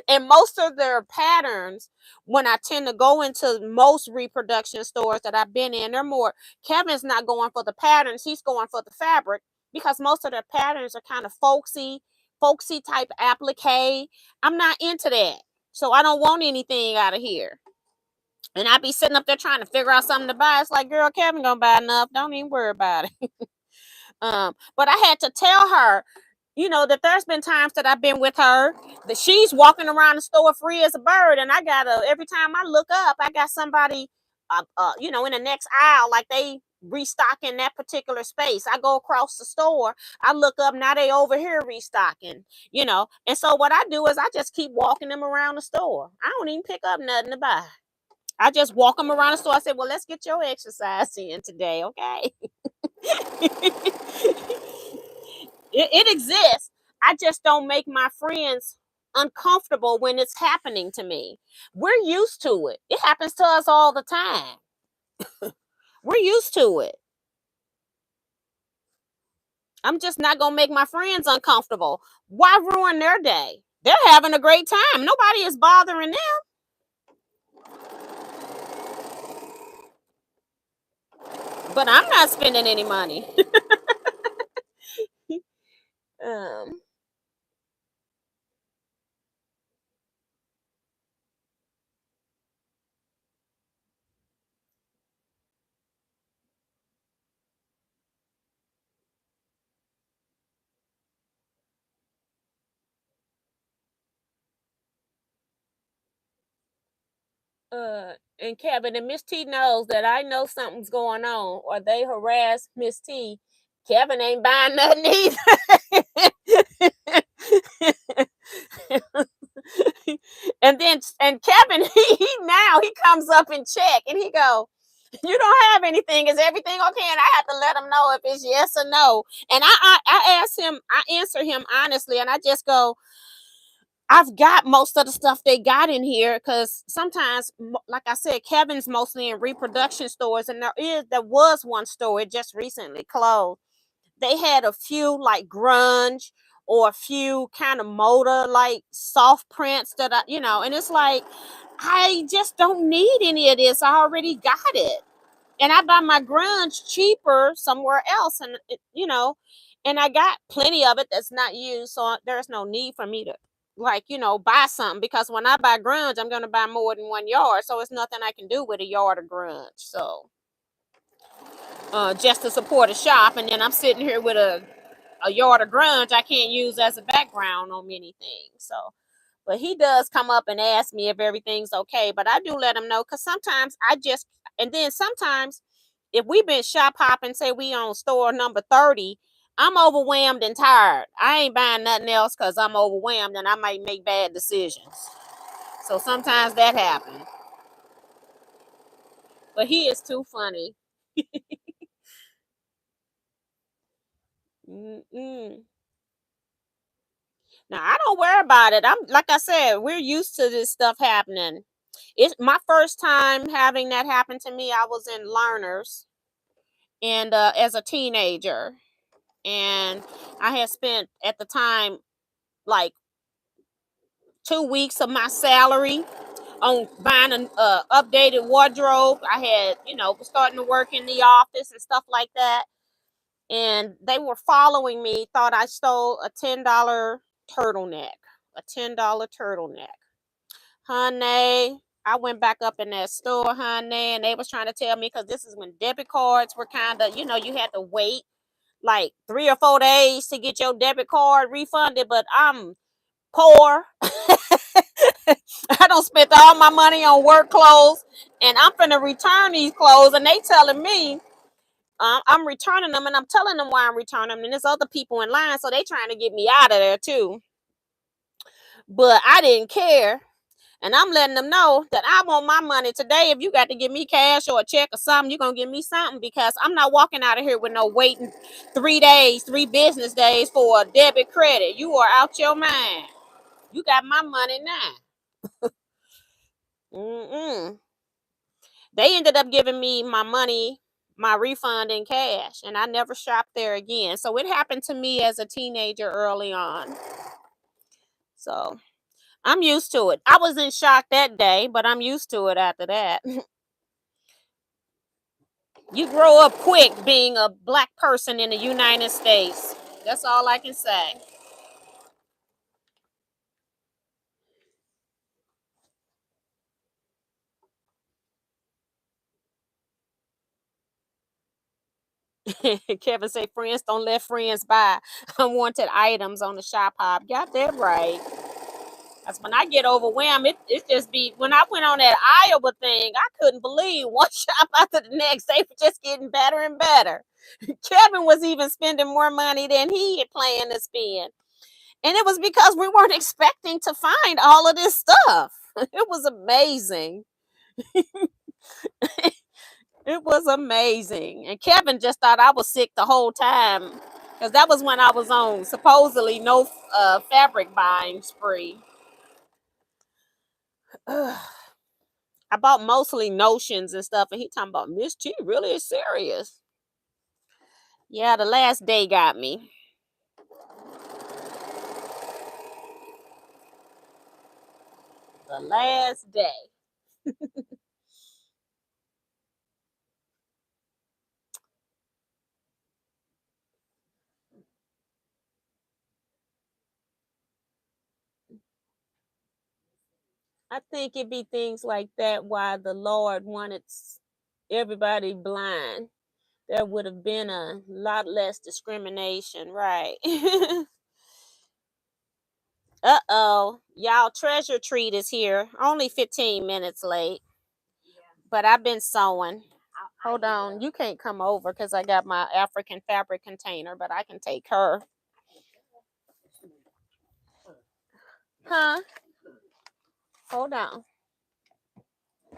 And most of their patterns, when I tend to go into most reproduction stores that I've been in, they're more, Kevin's not going for the patterns, he's going for the fabric, because most of their patterns are kind of folksy type applique. I'm not into that. So I don't want anything out of here. And I be sitting up there trying to figure out something to buy. It's like, girl, Kevin gonna buy enough. Don't even worry about it. But I had to tell her, that there's been times that I've been with her that she's walking around the store free as a bird, and every time I look up, I got somebody, in the next aisle, like they restocking that particular space. I go across the store, I look up, now they over here restocking, and so what I do is I just keep walking them around the store. I don't even pick up nothing to buy. I just walk them around the store. I said, well, let's get your exercise in today, okay? It exists. I just don't make my friends uncomfortable when it's happening to me. We're used to it. It happens to us all the time. We're used to it. I'm just not going to make my friends uncomfortable. Why ruin their day? They're having a great time. Nobody is bothering them. But I'm not spending any money. um, And Kevin and Miss T knows that I know something's going on, or they harass Miss T. Kevin ain't buying nothing either. And Kevin, he comes up and check, and he go, "You don't have anything. Is everything okay?" And I have to let him know if it's yes or no. And I ask him, I answer him honestly, and I just go, I've got most of the stuff they got in here, because sometimes, like I said, Kevin's mostly in reproduction stores, and there was one store, it just recently closed. They had a few like grunge, or a few kind of motor like soft prints that and it's like, I just don't need any of this. I already got it, and I buy my grunge cheaper somewhere else, and and I got plenty of it that's not used, so there's no need for me to buy something, because when I buy grunge, I'm going to buy more than 1 yard, so it's nothing I can do with a yard of grunge. So just to support a shop, and then I'm sitting here with a yard of grunge I can't use as a background on many things. So, but he does come up and ask me if everything's okay, but I do let him know, because sometimes and then sometimes if we've been shop hopping, say we on store number 30, I'm overwhelmed and tired. I ain't buying nothing else because I'm overwhelmed, and I might make bad decisions. So sometimes that happens. But he is too funny. Mm-mm. Now I don't worry about it. I'm like I said, we're used to this stuff happening. It's my first time having that happen to me. I was in learners, and as a teenager, and I had spent at the time like 2 weeks of my salary on buying an updated wardrobe. I had, starting to work in the office and stuff like that. And they were following me, thought I stole a $10 turtleneck. A $10 turtleneck. Honey, I went back up in that store, honey, and they was trying to tell me, because this is when debit cards were kind of, you had to wait like 3 or 4 days to get your debit card refunded, but I'm poor. I don't spend all my money on work clothes, and I'm finna return these clothes, and they telling me I'm returning them, and I'm telling them why I'm returning them, and there's other people in line, so they trying to get me out of there too. But I didn't care, and I'm letting them know that I want my money today. If you got to give me cash or a check or something, you're gonna give me something, because I'm not walking out of here with no waiting 3 days, 3 business days for a debit credit. You are out your mind. You got my money now. Mm-mm. They ended up giving me my money, my refund in cash, and I never shopped there again. So it happened to me as a teenager early on. So I'm used to it. I was in shock that day, but I'm used to it after that. You grow up quick being a black person in the United States. That's all I can say. Kevin say friends don't let friends buy unwanted items on the shop hop. Got that right. That's when I get overwhelmed. It just be when I went on that Iowa thing, I couldn't believe one shop after the next. They were just getting better and better. Kevin was even spending more money than he had planned to spend. And it was because we weren't expecting to find all of this stuff. It was amazing. It was amazing. And Kevin just thought I was sick the whole time, because that was when I was on supposedly no fabric buying spree. I bought mostly notions and stuff, and he talking about Miss T really is serious. Yeah, the last day got me. The last day. I think it be things like that why the Lord wanted everybody blind. There would have been a lot less discrimination, right? Uh-oh. Y'all treasure treat is here. Only 15 minutes late. But I've been sewing. Hold on. You can't come over because I got my African fabric container, but I can take her. Huh? Hold on.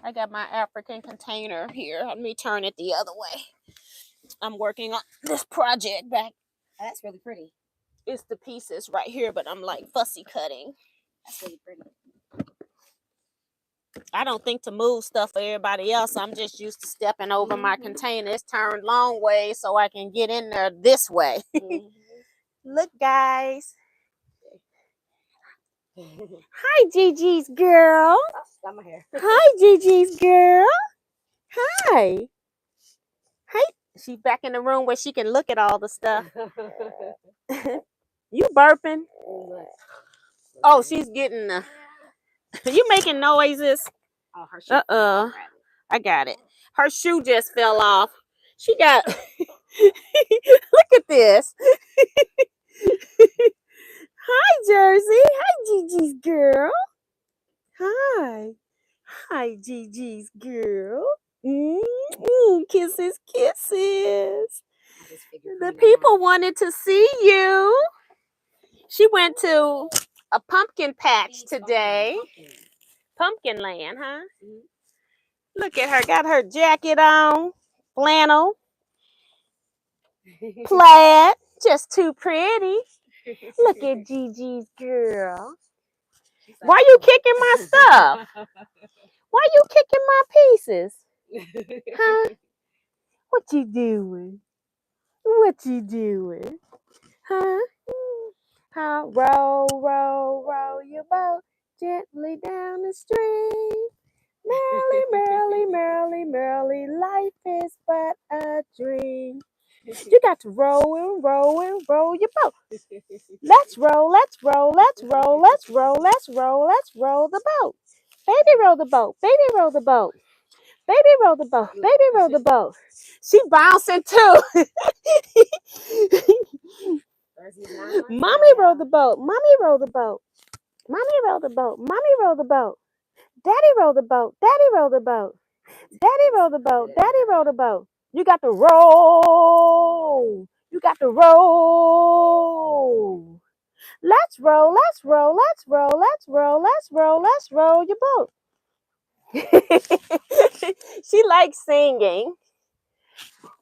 I got my African container here. Let me turn it the other way. I'm working on this project back. Oh, that's really pretty. It's the pieces right here, but I'm like fussy cutting. That's really pretty. I don't think to move stuff for everybody else. I'm just used to stepping over my container. It's turned long way so I can get in there this way. Look, guys. Hi, Gigi's girl. Got my hair. Hi, Gigi's girl. Hi. Hi. She's back in the room where she can look at all the stuff. You burping? Oh, she's getting you making noises. Oh, her shoe. I got it. Her shoe just fell off. She got look at this. Hi, Jersey. Hi, Gigi's girl. Hi. Hi, Gigi's girl. Kisses, kisses. The people wanted to see you. She went to a pumpkin patch today. Pumpkin land, huh? Look at her. Got her jacket on. Flannel. Plaid. Just too pretty. Look at Gigi's girl. Why you kicking my stuff? Why you kicking my pieces? Huh? What you doing? What you doing? Huh? Huh? Row, row, row your boat gently down the stream. Merrily, merrily, merrily, merrily, life is but a dream. You got to row and row and row your boat. Let's roll, let's roll, let's roll, let's roll, let's roll, let's roll the boat. Baby roll the boat, baby roll the boat. Baby roll the boat, baby roll the boat. She bouncing too. Mommy roll the boat, mommy roll the boat. Mommy roll the boat, mommy roll the boat. Daddy roll the boat, daddy roll the boat. Daddy roll the boat, daddy roll the boat. You got to roll. You got to roll. Let's roll, let's roll, let's roll, let's roll, let's roll, let's roll your boat. She likes singing.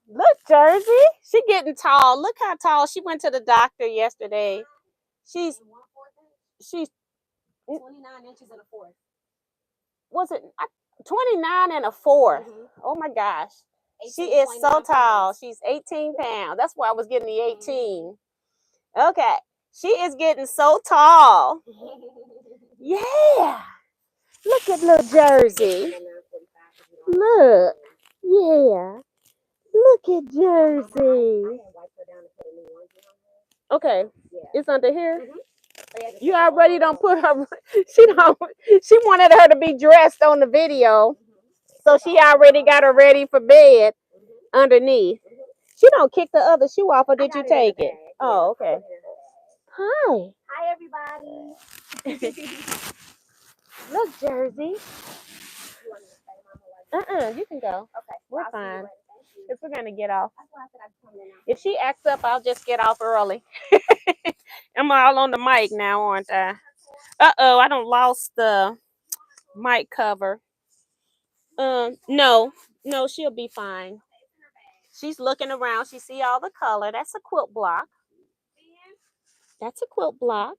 Look, Jersey. She getting tall. Look how tall. She went to the doctor yesterday. She's 29 inches and a fourth. Was it 29 and a fourth? Oh my gosh. She is so tall. She's 18 pounds. That's why I was getting the 18. Okay. She is getting so tall. Yeah. Look at little Jersey. Look. Yeah. Look at Jersey. Okay. It's under here. You already don't put her. She wanted her to be dressed on the video. So she already got her ready for bed underneath. She don't kick the other shoe off, or did you take it? Oh, okay. Hi. Hi, everybody. Look, Jersey. You can go. Okay. We're fine. Because we're going to get off. If she acts up, I'll just get off early. I'm all on the mic now, aren't I? I don't lost the mic cover. No, she'll be fine. She's looking around. She see all the color. That's a quilt block. That's a quilt block.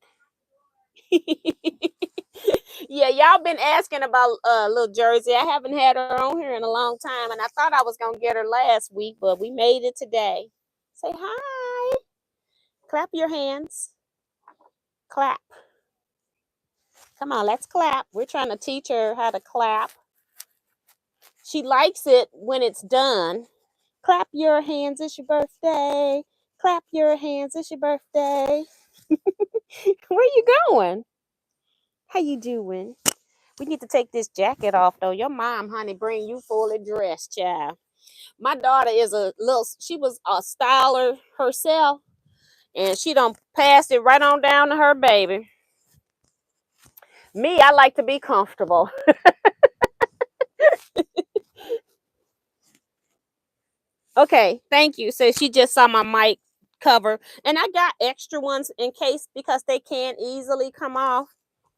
Yeah, y'all been asking about little Jersey. I haven't had her on here in a long time, and I thought I was gonna get her last week, but we made it today. Say hi. Clap your hands. Clap. Come on, let's clap. We're trying to teach her how to clap. She likes it when it's done. Clap your hands, it's your birthday. Clap your hands, it's your birthday. Where you going? How you doing? We need to take this jacket off, though. Your mom, honey, bring you fully dressed, child. My daughter is she was a styler herself, and she done passed it right on down to her baby. Me, I like to be comfortable. Okay, thank you. So she just saw my mic cover, and I got extra ones in case because they can easily come off.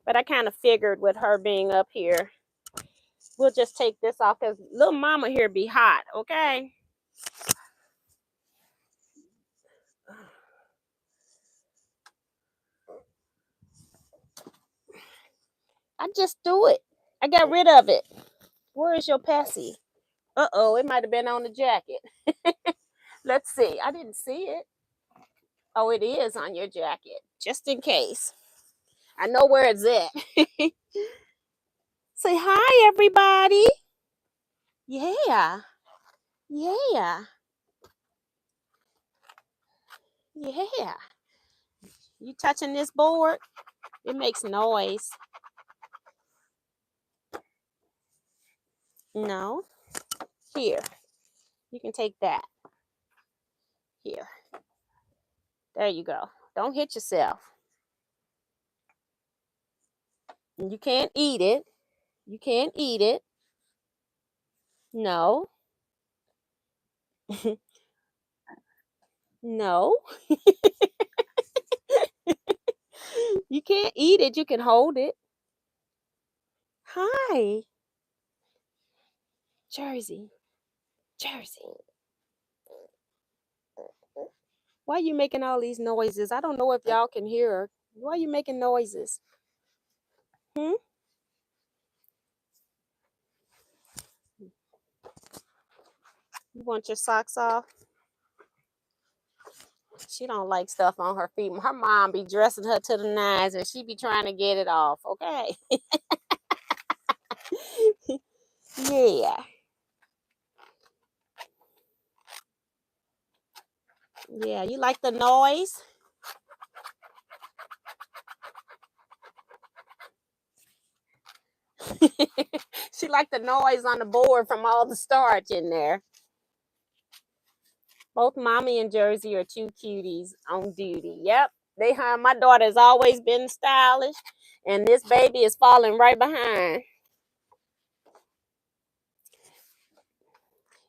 But I kind of figured with her being up here, we'll just take this off because little mama here be hot. Okay. I just do it. I got rid of it. Where is your passy? Uh-oh, it might have been on the jacket. Let's see. I didn't see it. Oh, it is on your jacket. Just in case. I know where it's at. Say hi, everybody. Yeah. Yeah. Yeah. You touching this board? It makes noise. No. Here. You can take that. Here. There you go. Don't hit yourself. You can't eat it. You can't eat it. No. No. You can't eat it. You can hold it. Hi. Jersey. Jersey. Why are you making all these noises? I don't know if y'all can hear her. Why are you making noises? Hmm? You want your socks off? She don't like stuff on her feet. Her mom be dressing her to the nines and she be trying to get it off. Okay. Yeah. Yeah. You like the noise? She like the noise on the board from all the starch in there. Both mommy and Jersey are two cuties on duty. Yep. My daughter's always been stylish, and this baby is falling right behind.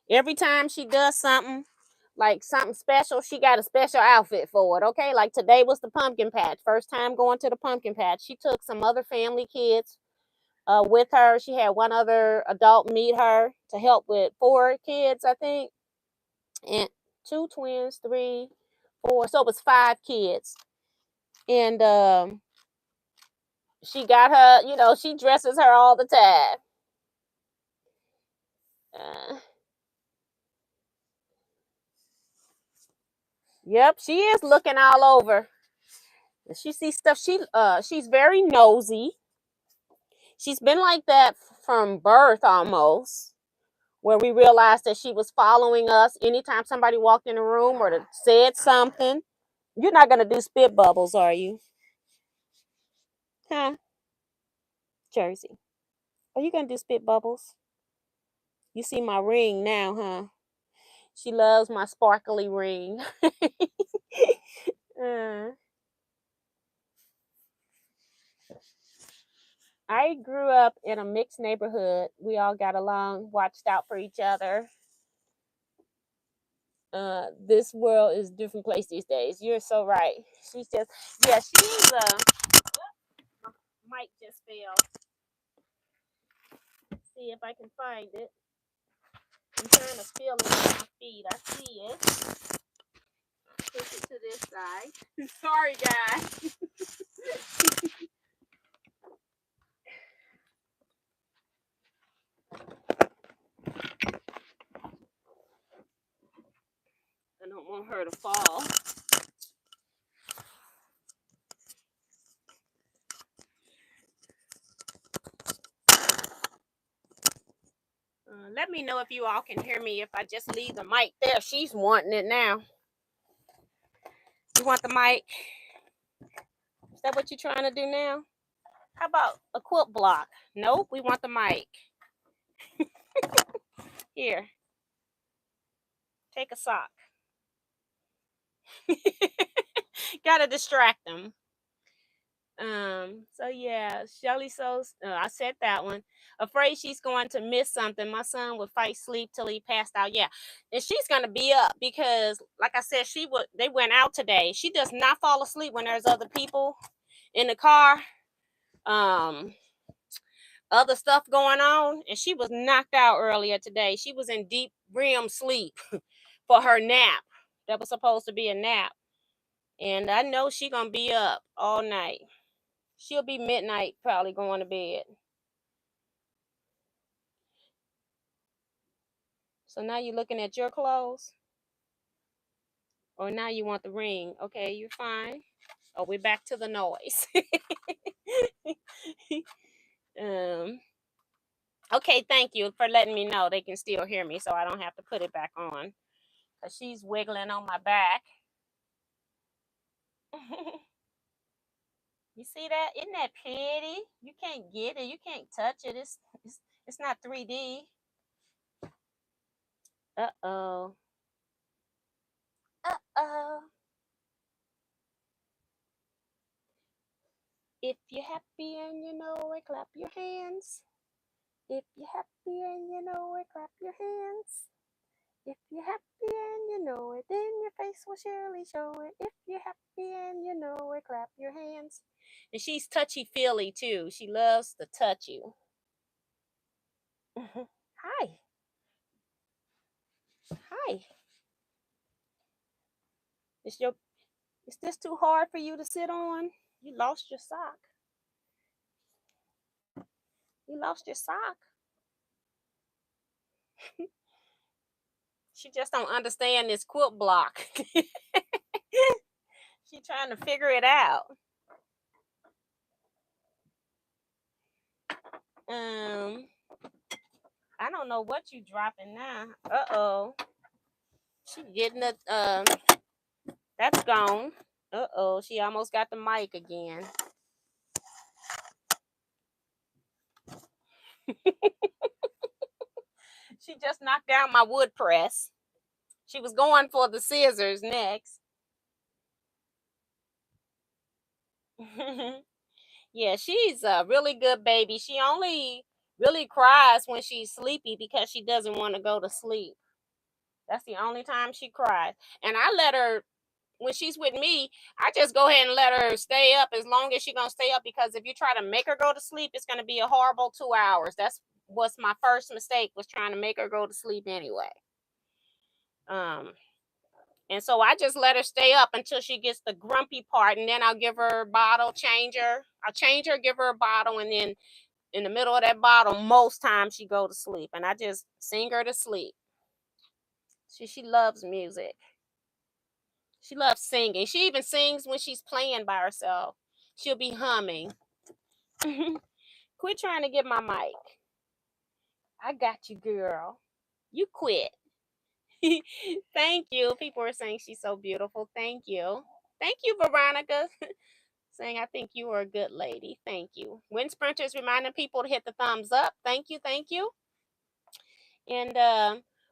Every time she does something, like something special, she got a special outfit for it. Okay, like today was the pumpkin patch. First time going to the pumpkin patch. She took some other family kids with her. She had one other adult meet her to help with 4 kids, I think, and 2 twins, 3, 4. So it was 5 kids, and she got her. She dresses her all the time. Yep, she is looking all over. She sees stuff. She's very nosy. She's been like that from birth almost, where we realized that she was following us anytime somebody walked in the room or said something. You're not gonna do spit bubbles, are you? Huh? Jersey. Are you gonna do spit bubbles? You see my ring now, huh? She loves my sparkly ring. I grew up in a mixed neighborhood. We all got along, watched out for each other. This world is a different place these days. You're so right. She's just, yeah, she's mic just fell. See if I can find it. I'm trying to feel it with my feet. I see it. Push it to this side. Sorry, guys. I don't want her to fall. Let me know if you all can hear me if I just leave the mic there. She's wanting it now. You want the mic? Is that what you're trying to do now? How about a quilt block? Nope, we want the mic. Here. Take a sock. Gotta distract them. So yeah, Shelly So's I said that one. Afraid she's going to miss something. My son would fight sleep till he passed out. Yeah. And she's gonna be up because like I said, they went out today. She does not fall asleep when there's other people in the car. Other stuff going on, and she was knocked out earlier today. She was in deep REM sleep for her nap. That was supposed to be a nap. And I know she gonna be up all night. She'll be midnight probably going to bed. So now you're looking at your clothes? Or now you want the ring? Okay, you're fine. Oh, we're back to the noise. Okay, thank you for letting me know they can still hear me so I don't have to put it back on. Because she's wiggling on my back. You see that? Isn't that pretty? You can't get it. You can't touch it. It's not 3D. Uh-oh. Uh-oh. If you're happy and you know it, clap your hands. If you're happy and you know it, clap your hands. If you're happy and you know it, then your face will surely show it. If you're happy and you know it, clap your hands. And she's touchy-feely too. She loves to touch you. Hi. Hi. Is this too hard for you to sit on? You lost your sock. You lost your sock. She just don't understand this quilt block. She trying to figure it out. I don't know what you dropping now. Uh-oh. She getting it. That's gone. Uh-oh. She almost got the mic again. She just knocked down my wood press. She was going for the scissors next. Yeah, she's a really good baby. She only really cries when she's sleepy because she doesn't want to go to sleep. That's the only time she cries. And I let her, when she's with me, I just go ahead and let her stay up as long as she's going to stay up, because if you try to make her go to sleep, it's going to be a horrible 2 hours. That's what's my first mistake, was trying to make her go to sleep anyway. And so I just let her stay up until she gets the grumpy part, and then I'll give her a bottle, change her. I'll change her, give her a bottle, and then in the middle of that bottle, most times she go to sleep, and I just sing her to sleep. She loves music. She loves singing. She even sings when she's playing by herself. She'll be humming. Quit trying to get my mic. I got you, girl. You quit. Thank you. People are saying she's so beautiful. Thank you. Thank you, Veronica. Saying I think you are a good lady. Thank you. Wind Sprinters reminding people to hit the thumbs up. Thank you. Thank you. And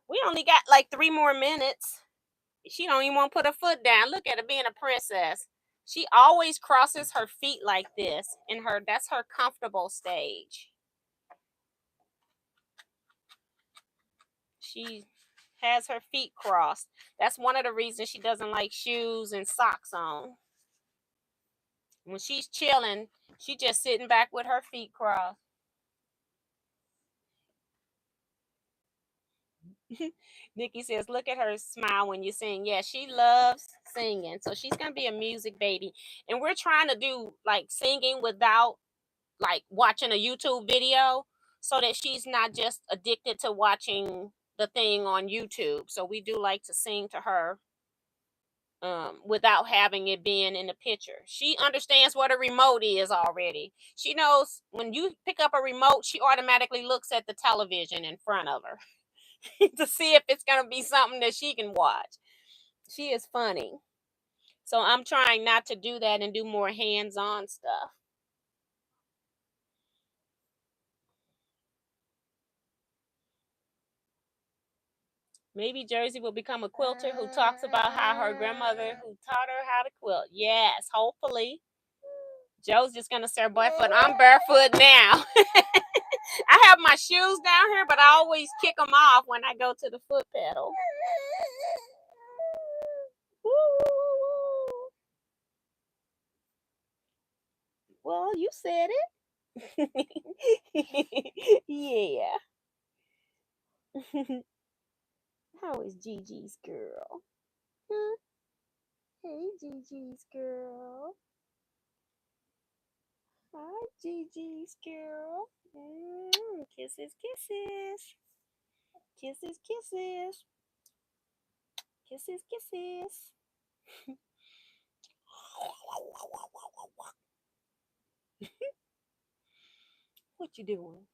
we only got like 3 more minutes. She don't even want to put her foot down. Look at her being a princess. She always crosses her feet like this. That's her comfortable stage. She has her feet crossed. That's one of the reasons she doesn't like shoes and socks on. When she's chilling, she just sitting back with her feet crossed. Nikki says, look at her smile when you sing. Yeah, she loves singing. So she's going to be a music baby. And we're trying to do like singing without like watching a YouTube video, so that she's not just addicted to watching the thing on YouTube. So we do like to sing to her without having it being in the picture. She understands what a remote is already. She knows when you pick up a remote, she automatically looks at the television in front of her to see if it's going to be something that she can watch. She is funny. So I'm trying not to do that and do more hands-on stuff. Maybe Jersey will become a quilter who talks about how her grandmother who taught her how to quilt. Yes, hopefully. Joe's just gonna stare barefoot. I'm barefoot now. I have my shoes down here, but I always kick them off when I go to the foot pedal. Woo. Well, you said it. Yeah. How is Gigi's girl? Huh? Hey, Gigi's girl. Hi, Gigi's girl. Kisses, kisses. Kisses, kisses. Kisses, kisses. What you doing?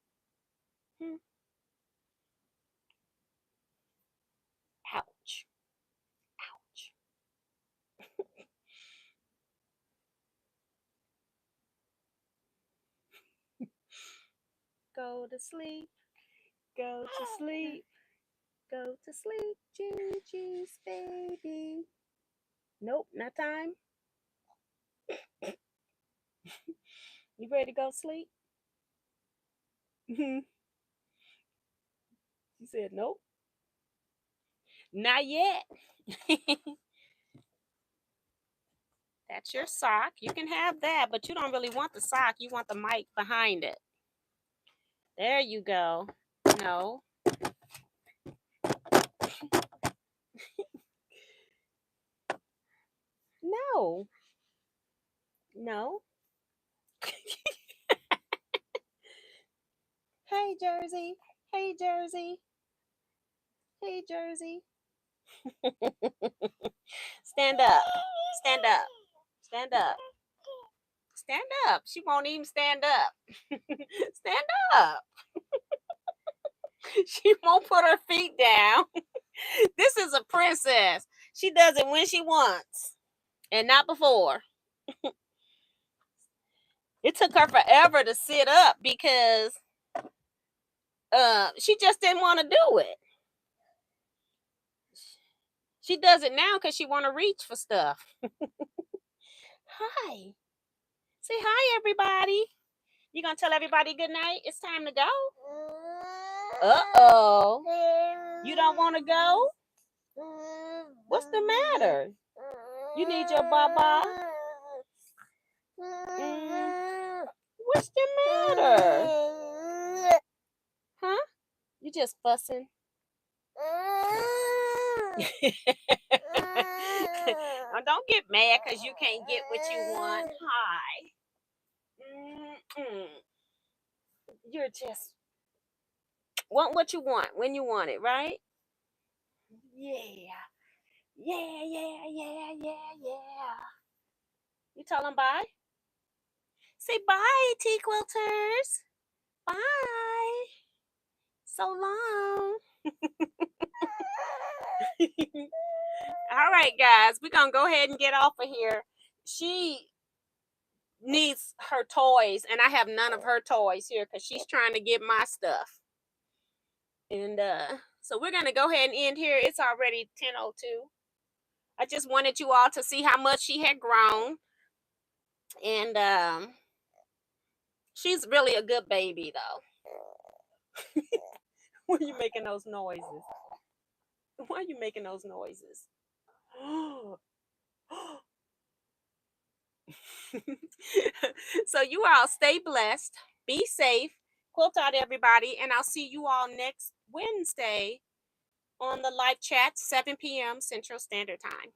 Ouch. Ouch. Go to sleep. Go to sleep. Go to sleep, Gigi's baby. Nope, not time. You ready to go sleep? She said, nope. Not yet. That's your sock. You can have that, but you don't really want the sock. You want the mic behind it. There you go. No. No. No. Hey, Jersey. Hey, Jersey. Hey, Jersey. Stand up. Stand up. Stand up. Stand up. She won't even stand up. Stand up. She won't put her feet down. This is a princess. She does it when she wants and not before. It took her forever to sit up because she just didn't want to do it. She does it now because she want to reach for stuff. Hi. Say hi, everybody. You gonna tell everybody good night? It's time to go. Uh-oh. You don't want to go? What's the matter? You need your baba? What's the matter? Huh? You just fussing? Don't get mad because you can't get what you want. Hi. You're just want what you want when you want it, right? Yeah. Yeah, yeah, yeah, yeah, yeah. You tell them bye? Say bye, Teaquilters. Bye. So long. All right, guys. We're going to go ahead and get off of here. She needs her toys, and I have none of her toys here because she's trying to get my stuff. And so we're going to go ahead and end here. It's already 10:02. I just wanted you all to see how much she had grown. And she's really a good baby, though. Why are you making those noises? Why are you making those noises? So you all stay blessed. Be safe. Quilt out, everybody. And I'll see you all next Wednesday on the live chat, 7 p.m. Central Standard Time.